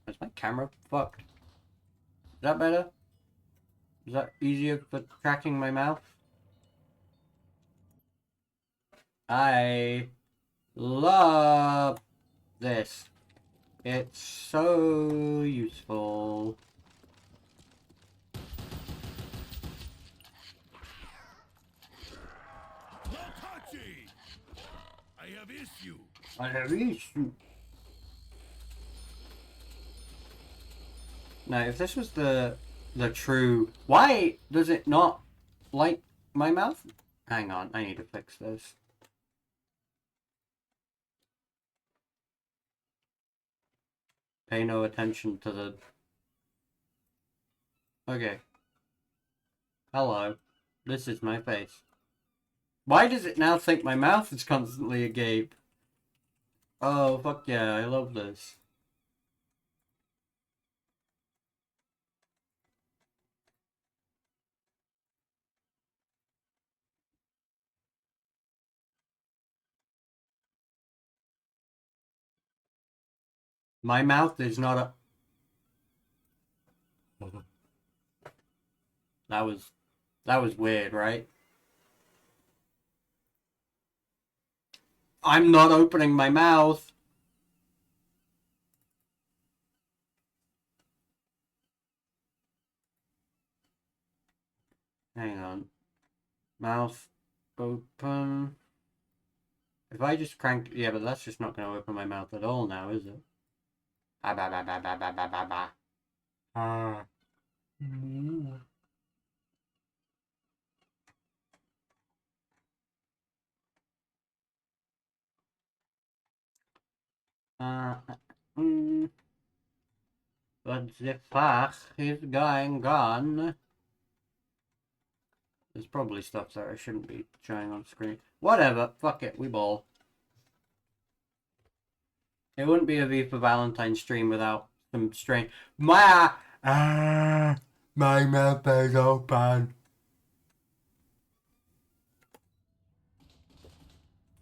Is my camera fucked? Is that better? Is that easier for tracking my mouth? I love this. It's so useful. No touchy. I have issue. I have issue. Now, if this was the true... Why does it not like my mouth? Hang on, I need to fix this. Pay no attention to the... Okay. Hello. This is my face. Why does it now think my mouth is constantly agape? Oh, fuck yeah, I love this. My mouth is not a... That was weird, right? I'm not opening my mouth. Hang on. Mouth open. If I just crank... Yeah, but that's just not going to open my mouth at all now, is it? Ah, ba, ba, ba, ba, ba, ba, ba, ba. Ah. Mm. Mm. What the fuck is going on? There's probably stuff that I shouldn't be showing on screen. Whatever, fuck it, we ball. It wouldn't be a V for Valentine stream without some strange... My mouth is open.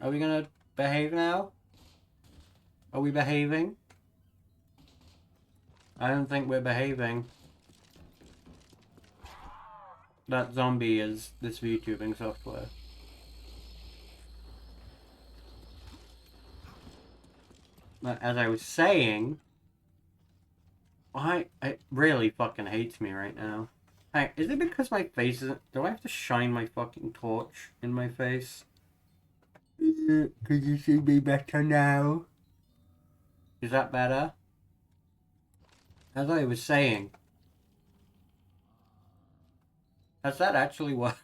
Are we gonna behave now? Are we behaving? I don't think we're behaving. That zombie is this VTubing software. But as I was saying, it really fucking hates me right now. Hey, is it because my face isn't... Do I have to shine my fucking torch in my face? Could you see me better now? Is that better? As I was saying. Has that actually worked?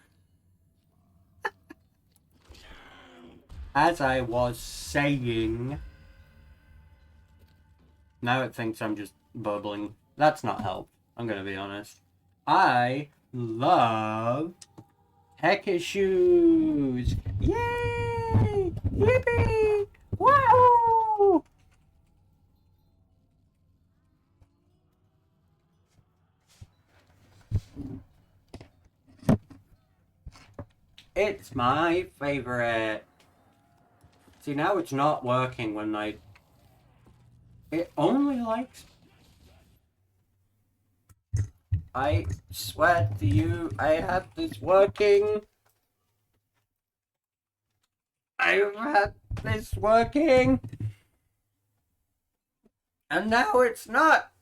As I was saying... Now it thinks I'm just bubbling. That's not help. I'm gonna be honest. I love Hecka shoes! Yay! Yippee! Wahoo! It's my favorite. See, now it's not working when I... It only likes... I swear to you, I had this working. I've had this working. And now it's not.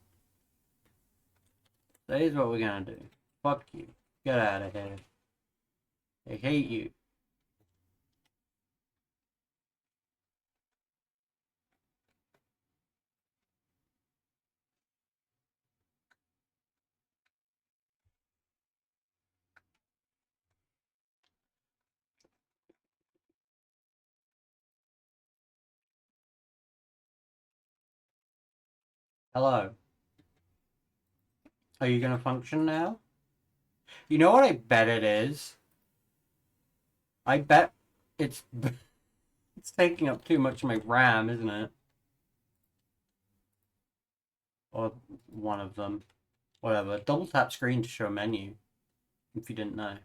So here's what we're gonna do. Fuck you. Get out of here. I hate you. Hello. Are you gonna function now? You know what I bet it is? I bet it's... It's taking up too much of my RAM, isn't it? Or one of them. Whatever. Double tap screen to show menu. If you didn't know.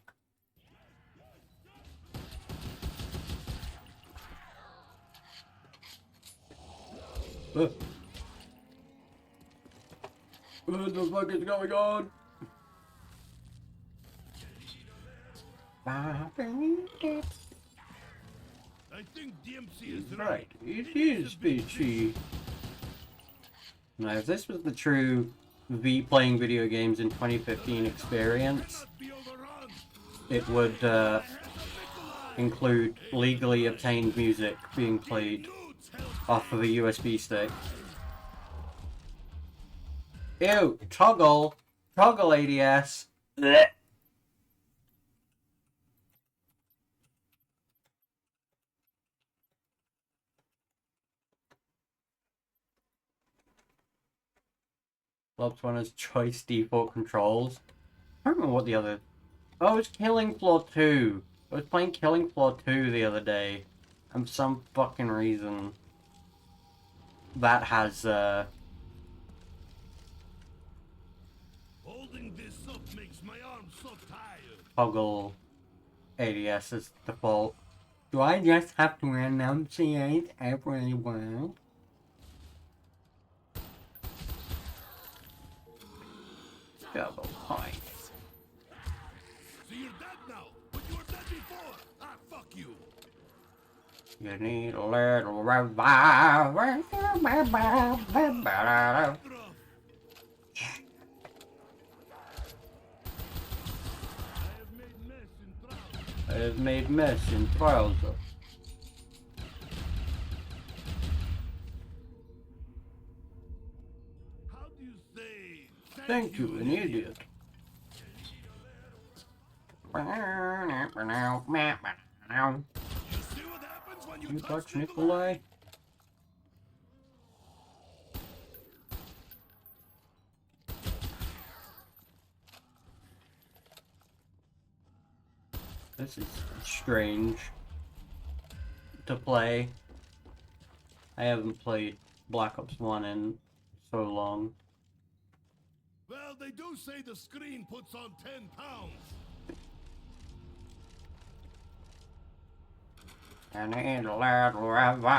What the fuck is going on? I think DMC is Right, it is bitchy. Now, if this was the true playing video games in 2015 experience, it would include legally obtained music being played off of a USB stick. Ew, toggle ADS. Blech. Loves one as choice default controls. I don't remember what the other... Oh, it's Killing Floor 2. I was playing Killing Floor 2 the other day. And for some fucking reason... That has, Holding this up makes my arms so tired. toggle ADS as default. Do I just have to enunciate every word? Double points. now, but you were dead before. Ah, fuck you. You need a little revival. I have made mess in trouser. How do you say Thank you, an idiot. You see what happens when You you touch Nikolai? This is strange to play. I haven't played Black Ops 1 in so long. Well, they do say the screen puts on 10 pounds. And a little revival.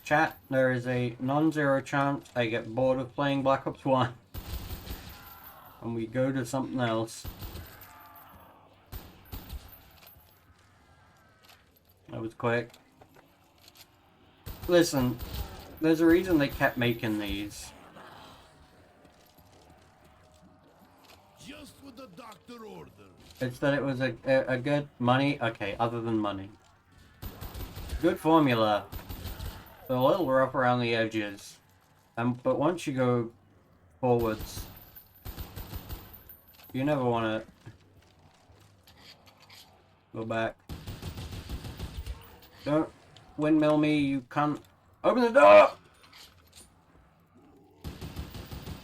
Chat, there is a non-zero chance I get bored of playing Black Ops 1 and we go to something else. That was quick. Listen, there's a reason they kept making these. Just with the doctor order. It's that it was a good money, okay, other than money. Good formula. A little rough around the edges. But once you go forwards, you never want to go back. Don't windmill me, you can't. Open the door!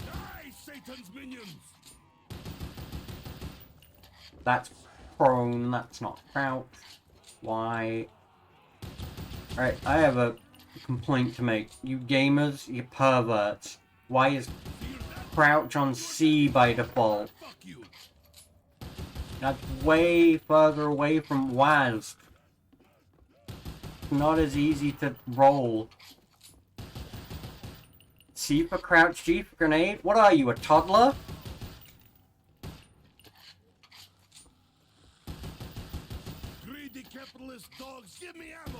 Die, Satan's minions! That's prone, that's not crouch. Why? Alright, I have a complaint to make. You gamers, you perverts. Why is crouch on C by default? Fuck you. That's way further away from WASP. Not as easy to roll. C for crouch, G for grenade? What are you, a toddler? Greedy capitalist dogs, give me ammo!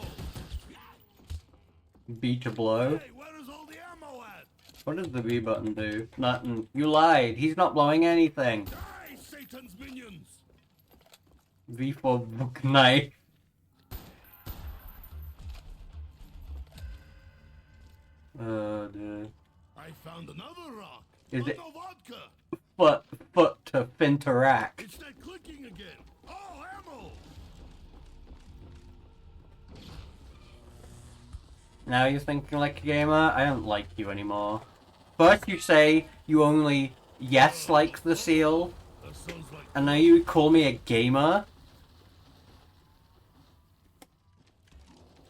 B to blow. Hey, where is all the ammo at? What does the B button do? Nothing. You lied. He's not blowing anything. Die, Satan's minions! V for book knife. Dude. I found another rock. Is but it- no vodka. Foot to finteract. It's that clicking again. Oh, ammo! Now you're thinking like a gamer? I don't like you anymore. First you say you only yes like the seal, That sounds like and now you call me a gamer?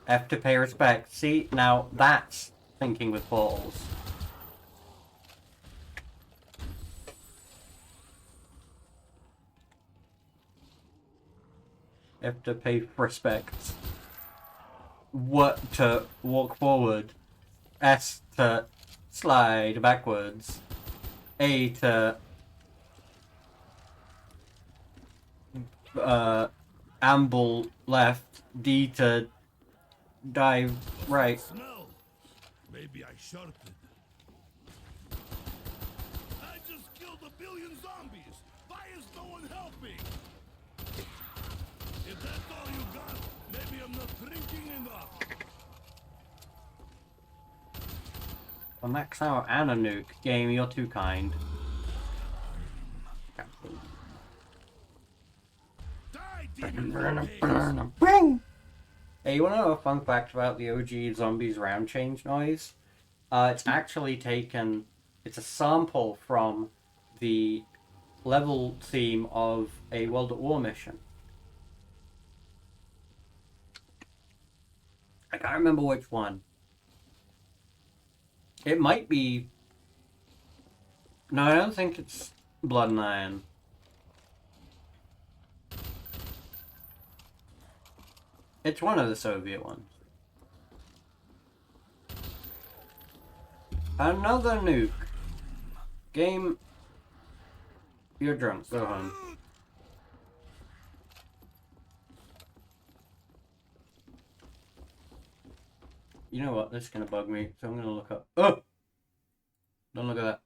F to pay respect. See, now that's thinking with balls. F to pay respect. What to walk forward. S to slide backwards. A to amble left. D to dive right. smell. Maybe I sharpened. I just killed a billion zombies. Why is no one helping? If that's all you got, maybe I'm not drinking enough. A max out and a nuke. Game, you're too kind. Die, demons and pigs. Bring! Hey, you wanna know a fun fact about the OG Zombies round change noise? It's actually taken... It's a sample from the level theme of a World at War mission. I can't remember which one. It might be No, I don't think it's Blood and Iron. It's one of the Soviet ones. Another nuke. Game. You're drunk. Go home. You know what? This is gonna bug me, so I'm gonna look up. Oh! Don't look at that.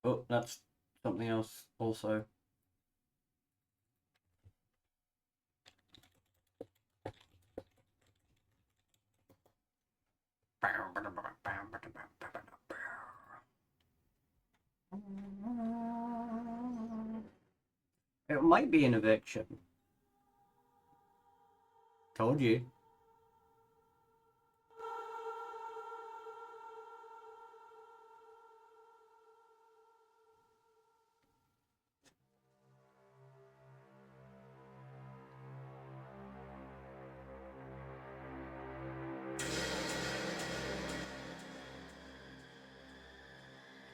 Oh, that's something else also. It might be an eviction. Told you.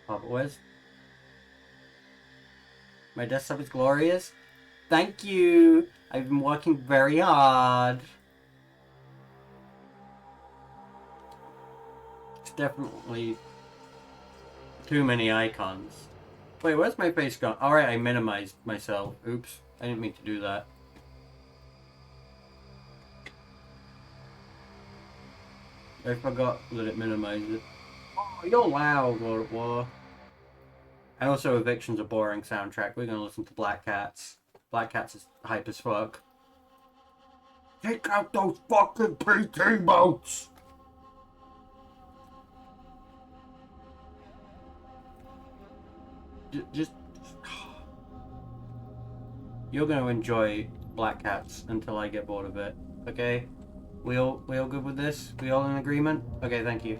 Oh, but where's... My desktop is glorious. Thank you. I've been working very hard. It's definitely too many icons. Wait, where's my face gone? Alright, I minimized myself. Oops. I didn't mean to do that. I forgot that it minimized it. Oh, you're loud, World at War. And also, Eviction's a boring soundtrack. We're gonna listen to Black Cats. Black Cats is hype as fuck. Take out those fucking PT boats! Just... You're gonna enjoy Black Cats until I get bored of it, okay? We all good with this? We all in agreement? Okay, thank you.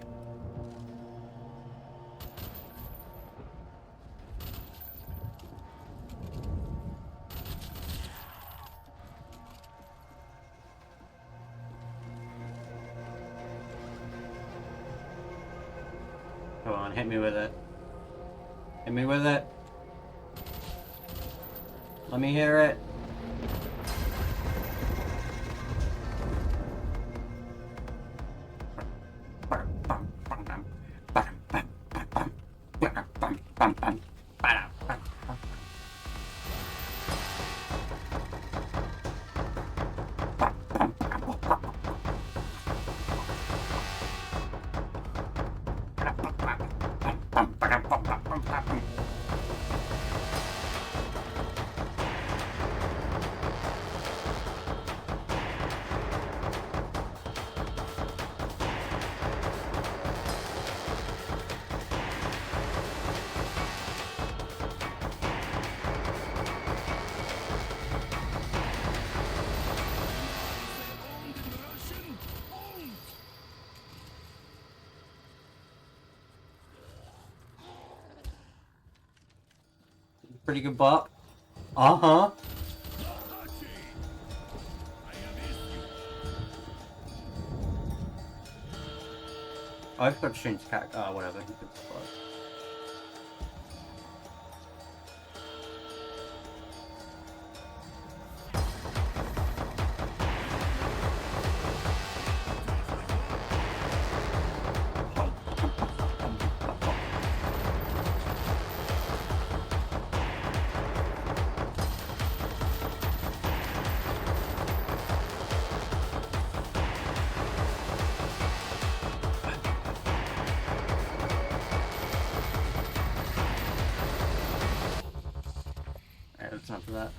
Come on, hit me with it. Hit me with it. Let me hear it. Pretty good bop. Uh-huh. I've got to change the cat. Whatever. Alright, that's enough of that.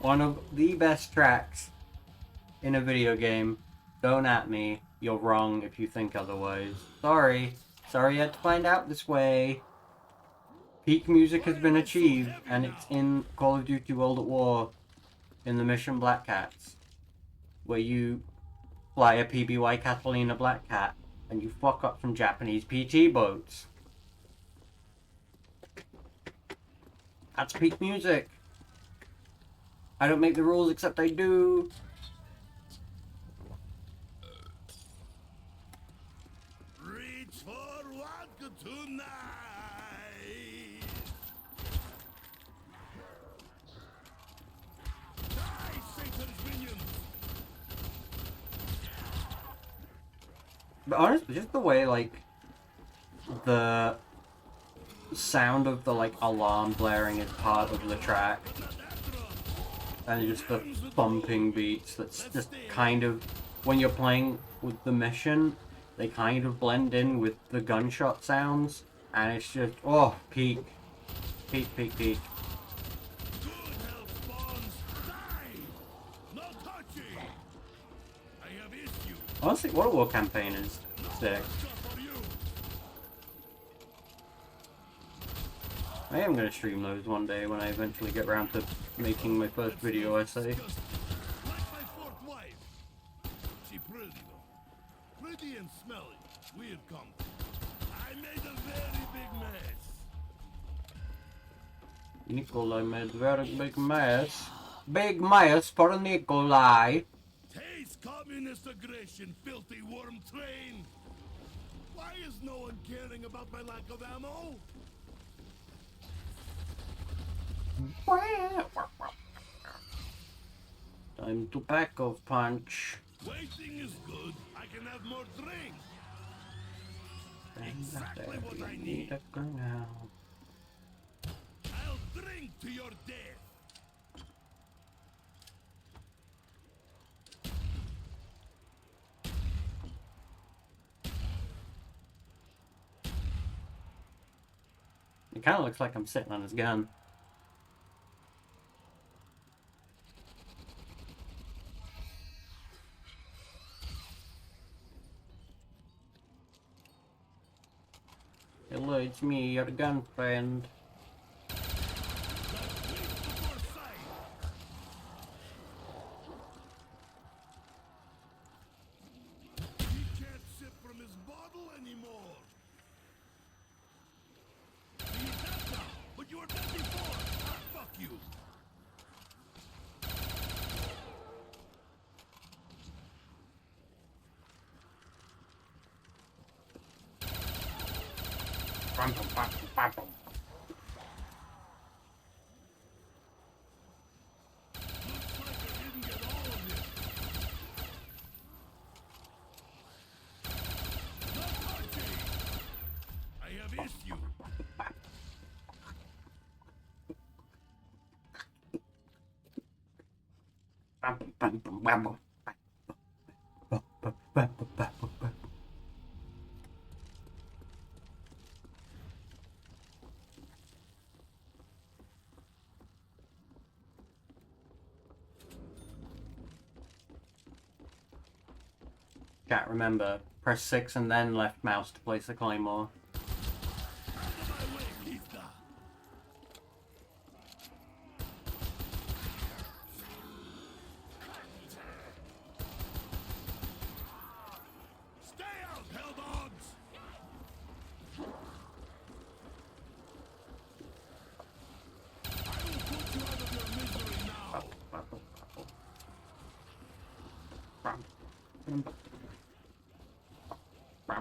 One of the best tracks in a video game. Don't at me. You're wrong if you think otherwise. Sorry. Sorry you had to find out this way. Peak music has been achieved, and it's in Call of Duty World at War in the mission Black Cats, where you fly a PBY Catalina Black Cat and you fuck up some Japanese PT boats. That's peak music. I don't make the rules, except I do. Reach for vodka tonight. Die, Satan's minions. But honestly, just the way, like, the sound of the, like, alarm blaring is part of the track. And just the bumping beats that's just kind of, when you're playing with the mission, they kind of blend in with the gunshot sounds. And it's just, oh, peak. Peak, peak, peak. Good health spawns. Die. No touching. I have issue. Honestly, World War campaign is sick. For you. I am going to stream those one day when I eventually get around to making my first video essay. Like my fourth wife. She pretty though. Pretty and smelly. Weird combo. I made a very big mess. Nikolai made very big mess. Big mess for Nikolai. Taste communist aggression, filthy worm train. Why is no one caring about my lack of ammo? Time to pack of punch. Waiting is good. I can have more drink. Exactly what I need. I'll drink to your death. It kind of looks like I'm sitting on his gun. Hello, it's me, your gun friend. He can't sip from his bottle anymore. You're dead now, but you were dead before. Ah, fuck you. Looks like I didn't get all of it. No touching. I have issue. Can't remember. Press 6 and then left mouse to place the claymore. Out of my way, Pizda. Stay out, hell dogs! I will put you out of your misery now. I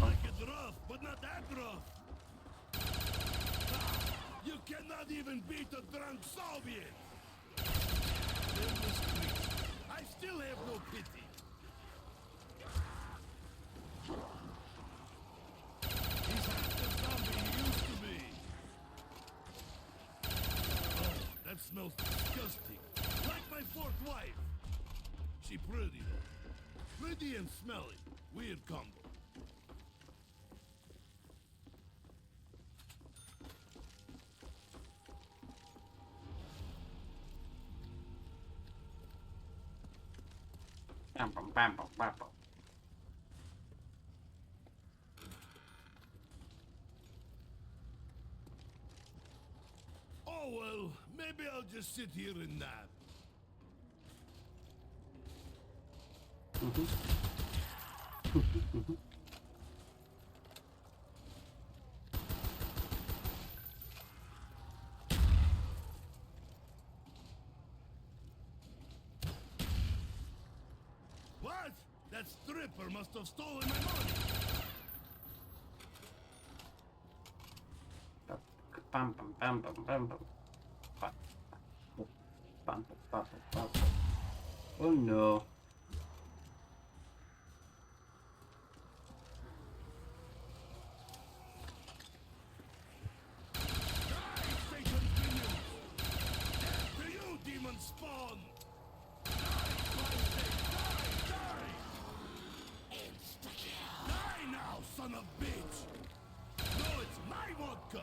like it rough, but not that rough. You cannot even beat a drunk Soviet. Endless creature. I still have no pity. He's half the zombie he used to be. Oh, that smells disgusting. Like my fourth wife. She pretty though. Pretty and smelly. Weird combo. Oh well, maybe I'll just sit here and nap. Ripper must have stolen my money. Bam, bam, bam, bam, bam, bam. Bam, bam, bam, bam, bam. Oh no. Spawn! Die now, son of bitch! No, it's my vodka!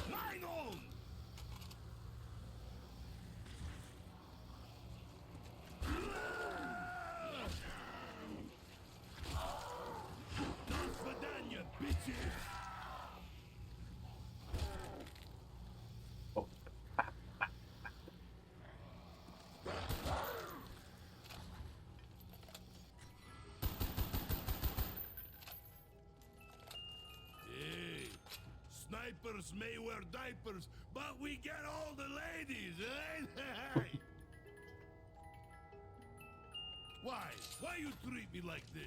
Mine own! Not for that, you bitches! Snipers may wear diapers, but we get all the ladies, eh? Why? Why you treat me like this?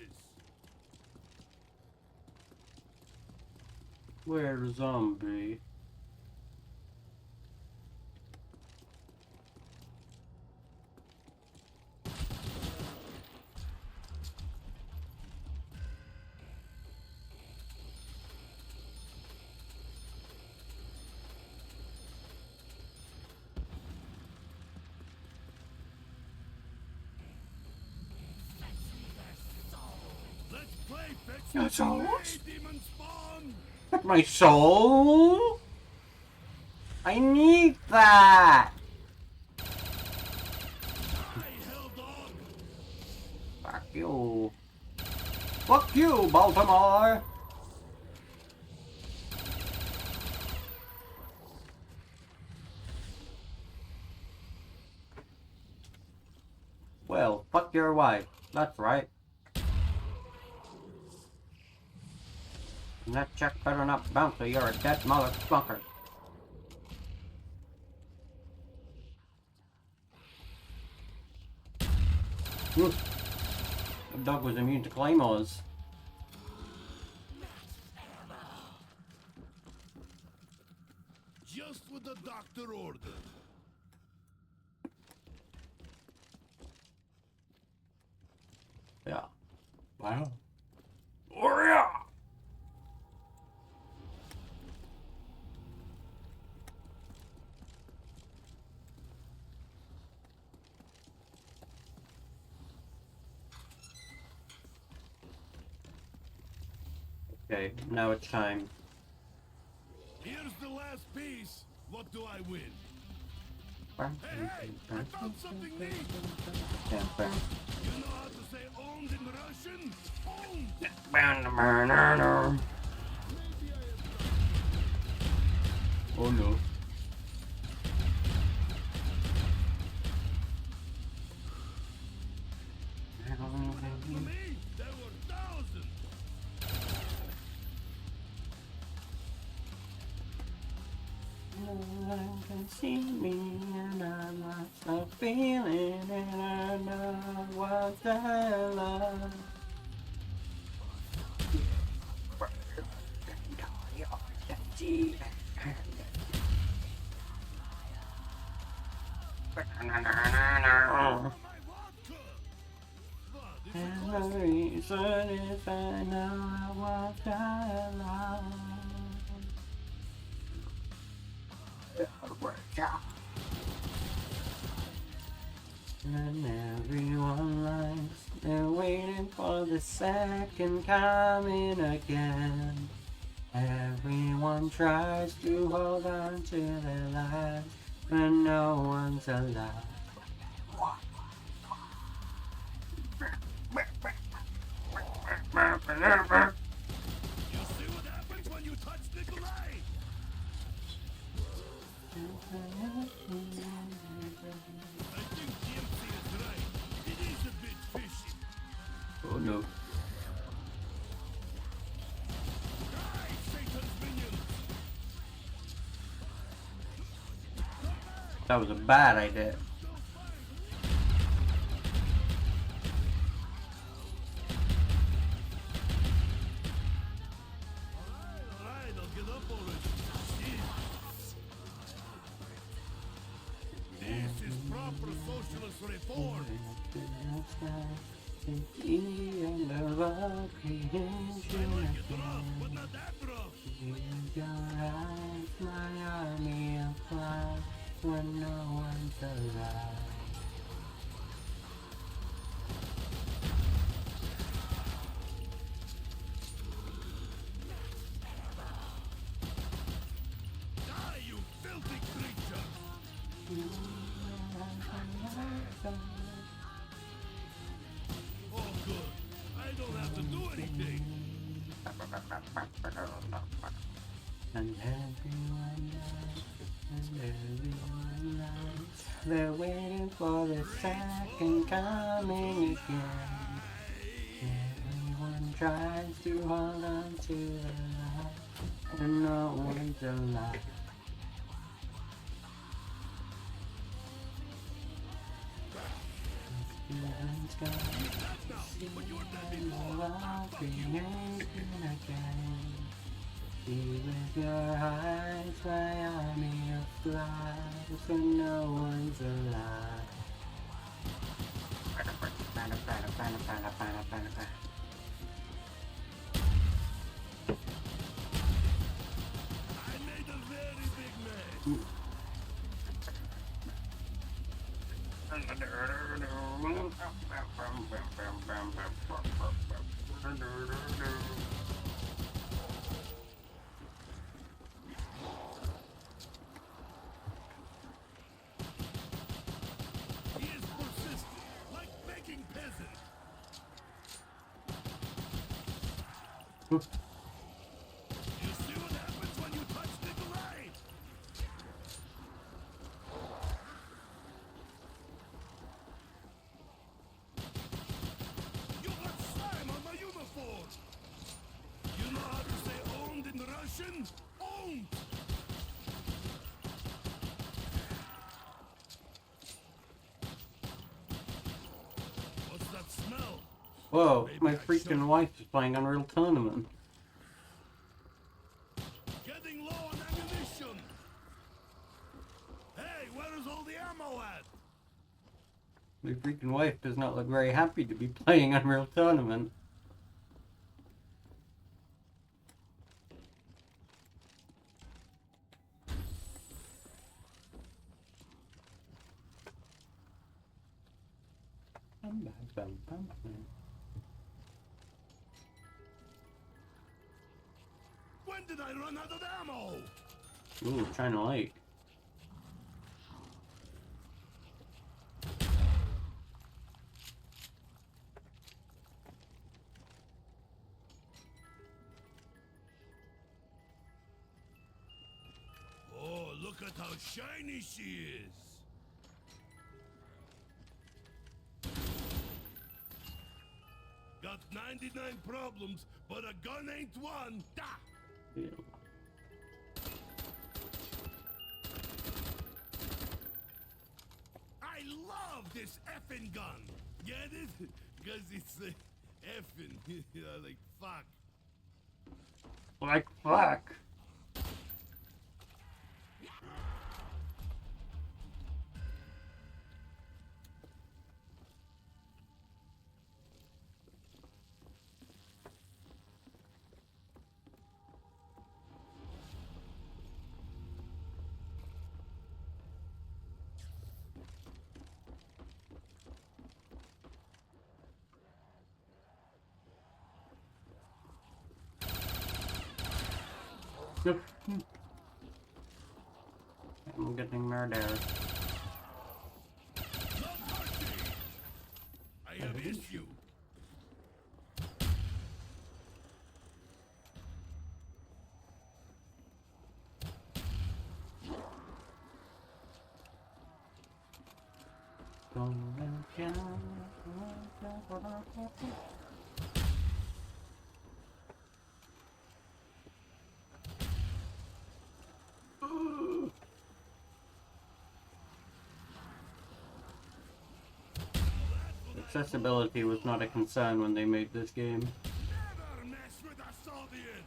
Where's zombie? Let's play fetch Your souls? demon spawn! That's my soul? I need that! Die, hell dog! Fuck you. Fuck you, Baltimore! Well, fuck your wife. That's right. And that check better not bounce or you're a dead motherfucker. The dog was immune to claymores. Just what the doctor ordered. Yeah. Wow. Oh yeah! Okay, now it's time. Here's the last piece. What do I win? Hey, I found something neat. You know how to say owned in Russian? Owned. Oh no. For me, there were thousands. No one can see me and I'm not feeling and I know what the hell I and the reason is I know what I love. And everyone lies, they're waiting for the second coming again. Everyone tries to hold on to their lives, but no one's alive. You see what happens when you touch Nikolai? I think DMC is right. It is a bit fishy. Oh no. Die, Satan's minions! That was a bad idea. proper socialist reform. And of all creation I like it rough, but not that rough. use your eyes, my army of flies, when no one's alive. Die, you filthy creature! Oh, good. I don't have to do anything. And everyone knows, and everyone knows, they're waiting for the second coming again. Everyone tries to hold on to the light, and no one's alive. Everyone's got That's now, but you were dead before. creation again. See with your eyes, my army of flies, when no one's alive. I made a very big mess. He is persistent, like begging peasant. You see what happens when you touch Nikolai? You got slime on my uniform. You know how to say owned in Russian? Owned! What's that smell? Whoa, my freaking wife is playing Unreal Tournament. Getting low on ammunition. Hey, where is all the ammo at? My freaking wife does not look very happy to be playing Unreal Tournament. When did I run out of ammo? Ooh, China Lake. Oh, look at how shiny she is. Got 99 problems, but a gun ain't one. Da! Yeah. I love this effing gun. Get it? Because it's effing. You know, like fuck. Like fuck. I'm getting murdered. Not mercy. I have issue. Accessibility was not a concern when they made this game. Never mess with a Soviet.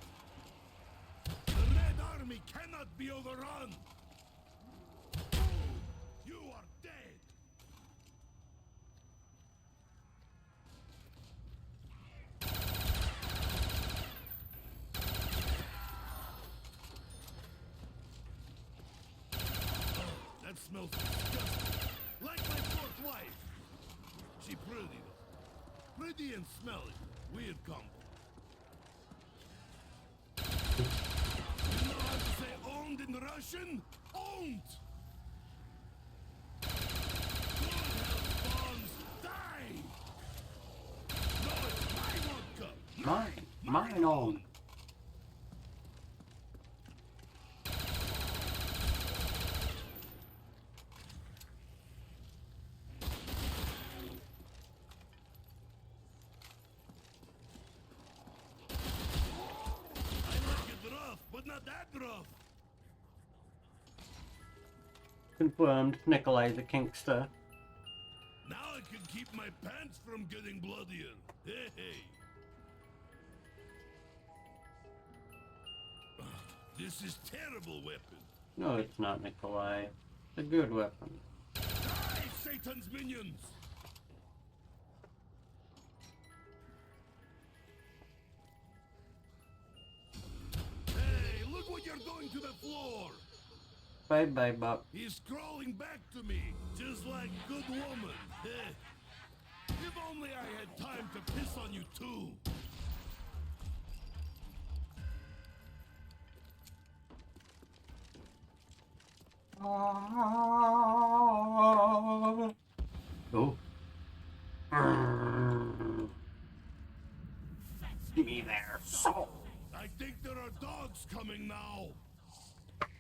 The Red Army cannot be overrun. Boom. You are dead. Pretty and smelly. Weird combo. You know how to say owned in Russian? Owned! Die! No, it's my vodka! Mine on. I like it rough, but not that rough. Confirmed, Nikolai the Kinkster. Now I can keep my pants from getting bloodier. Hey, hey. This is terrible weapon. No, it's not, Nikolai. It's a good weapon. Die, Satan's minions! Hey, look what you're doing to the floor! Bye-bye, Buck. He's crawling back to me, just like good woman. If only I had time to piss on you too. Oh. Give me there, soul. I think there are dogs coming now.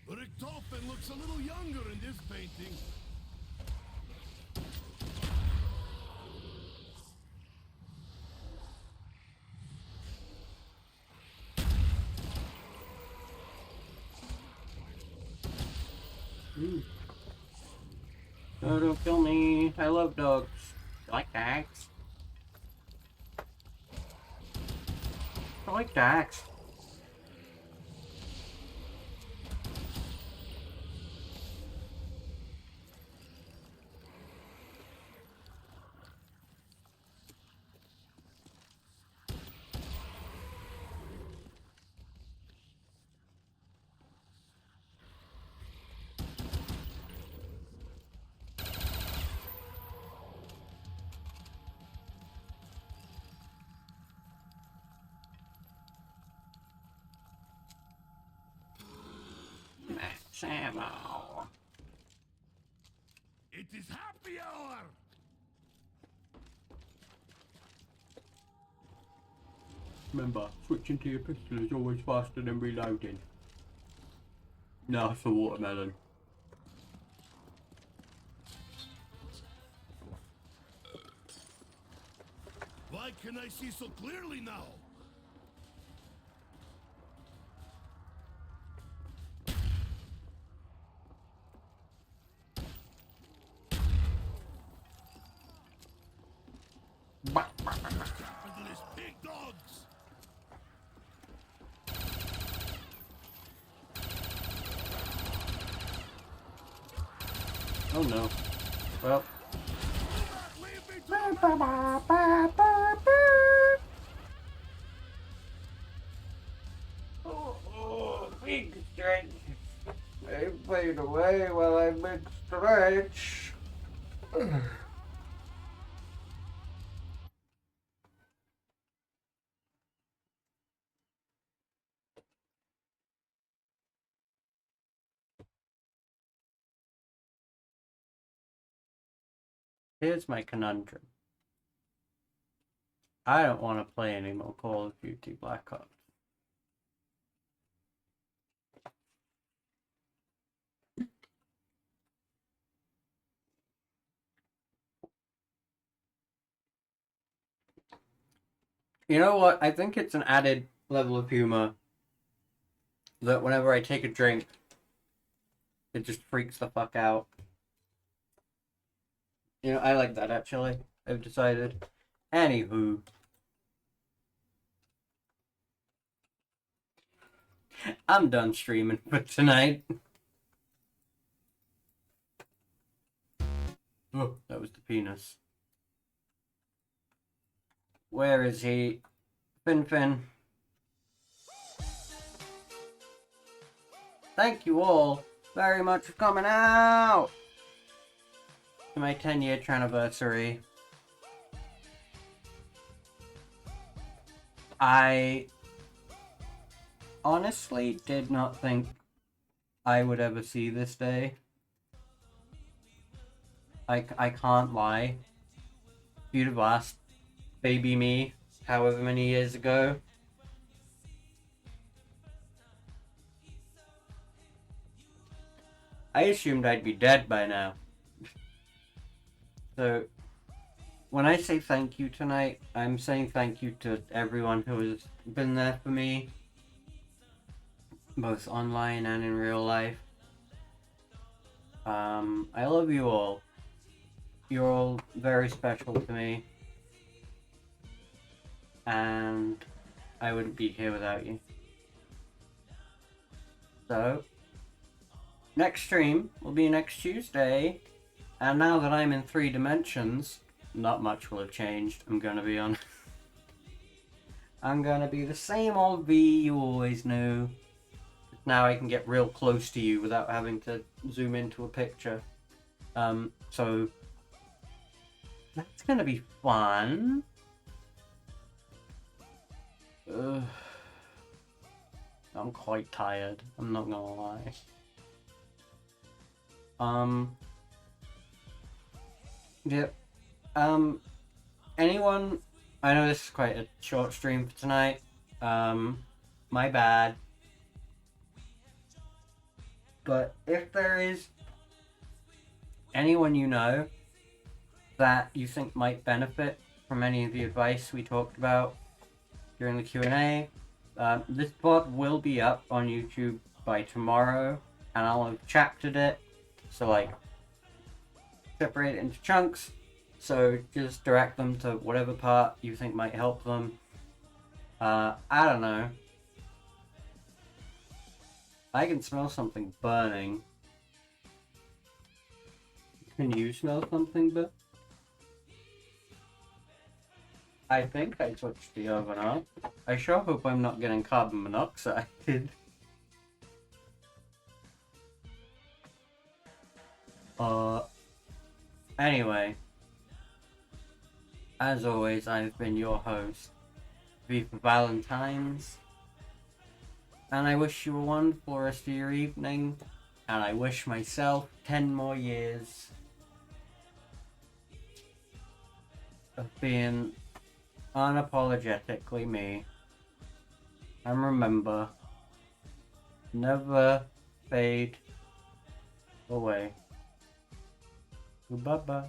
Richtofen looks a little younger in this painting. No, don't kill me. I love dogs. I like dogs. I like dogs. Max ammo. It is happy hour! Remember, switching to your pistol is always faster than reloading. No, it's a watermelon. Why can I see so clearly now? Capitalist pig dogs! Oh no. Well. Leave me to Oh, big stretch. They fade away while I big stretch. Here's my conundrum. I don't want to play any more Call of Duty Black Ops. You know what? I think it's an added level of humor that whenever I take a drink, it just freaks the fuck out. You know, I like that actually. I've decided. Anywho. I'm done streaming for tonight. Oh, that was the penis. Where is he? Fin. Thank you all very much for coming out to my 10-year anniversary. I honestly did not think I would ever see this day. I can't lie. If you'd have asked baby me however many years ago, I assumed I'd be dead by now. So, when I say thank you tonight, I'm saying thank you to everyone who has been there for me, both online and in real life. I love you all. You're all very special to me. And I wouldn't be here without you. So, next stream will be next Tuesday. And now that I'm in 3 dimensions, not much will have changed, I'm gonna be on. I'm gonna be the same old V you always knew. Now I can get real close to you without having to zoom into a picture. So that's gonna be fun. I'm quite tired, I'm not gonna lie. Yep. Anyone, I know this is quite a short stream for tonight. My bad. But if there is anyone you know that you think might benefit from any of the advice we talked about during the Q&A, this pod will be up on YouTube by tomorrow, and I'll have chaptered it, so like separate it into chunks, so just direct them to whatever part you think might help them. I don't know. I can smell something burning. Can you smell something burning? I think I switched the oven off. I sure hope I'm not getting carbon monoxide. Anyway. As always, I've been your host, V for Valentine's. And I wish you a wonderful rest of your evening. And I wish myself 10 more years of being unapologetically me. And remember, never fade away. Bye-bye.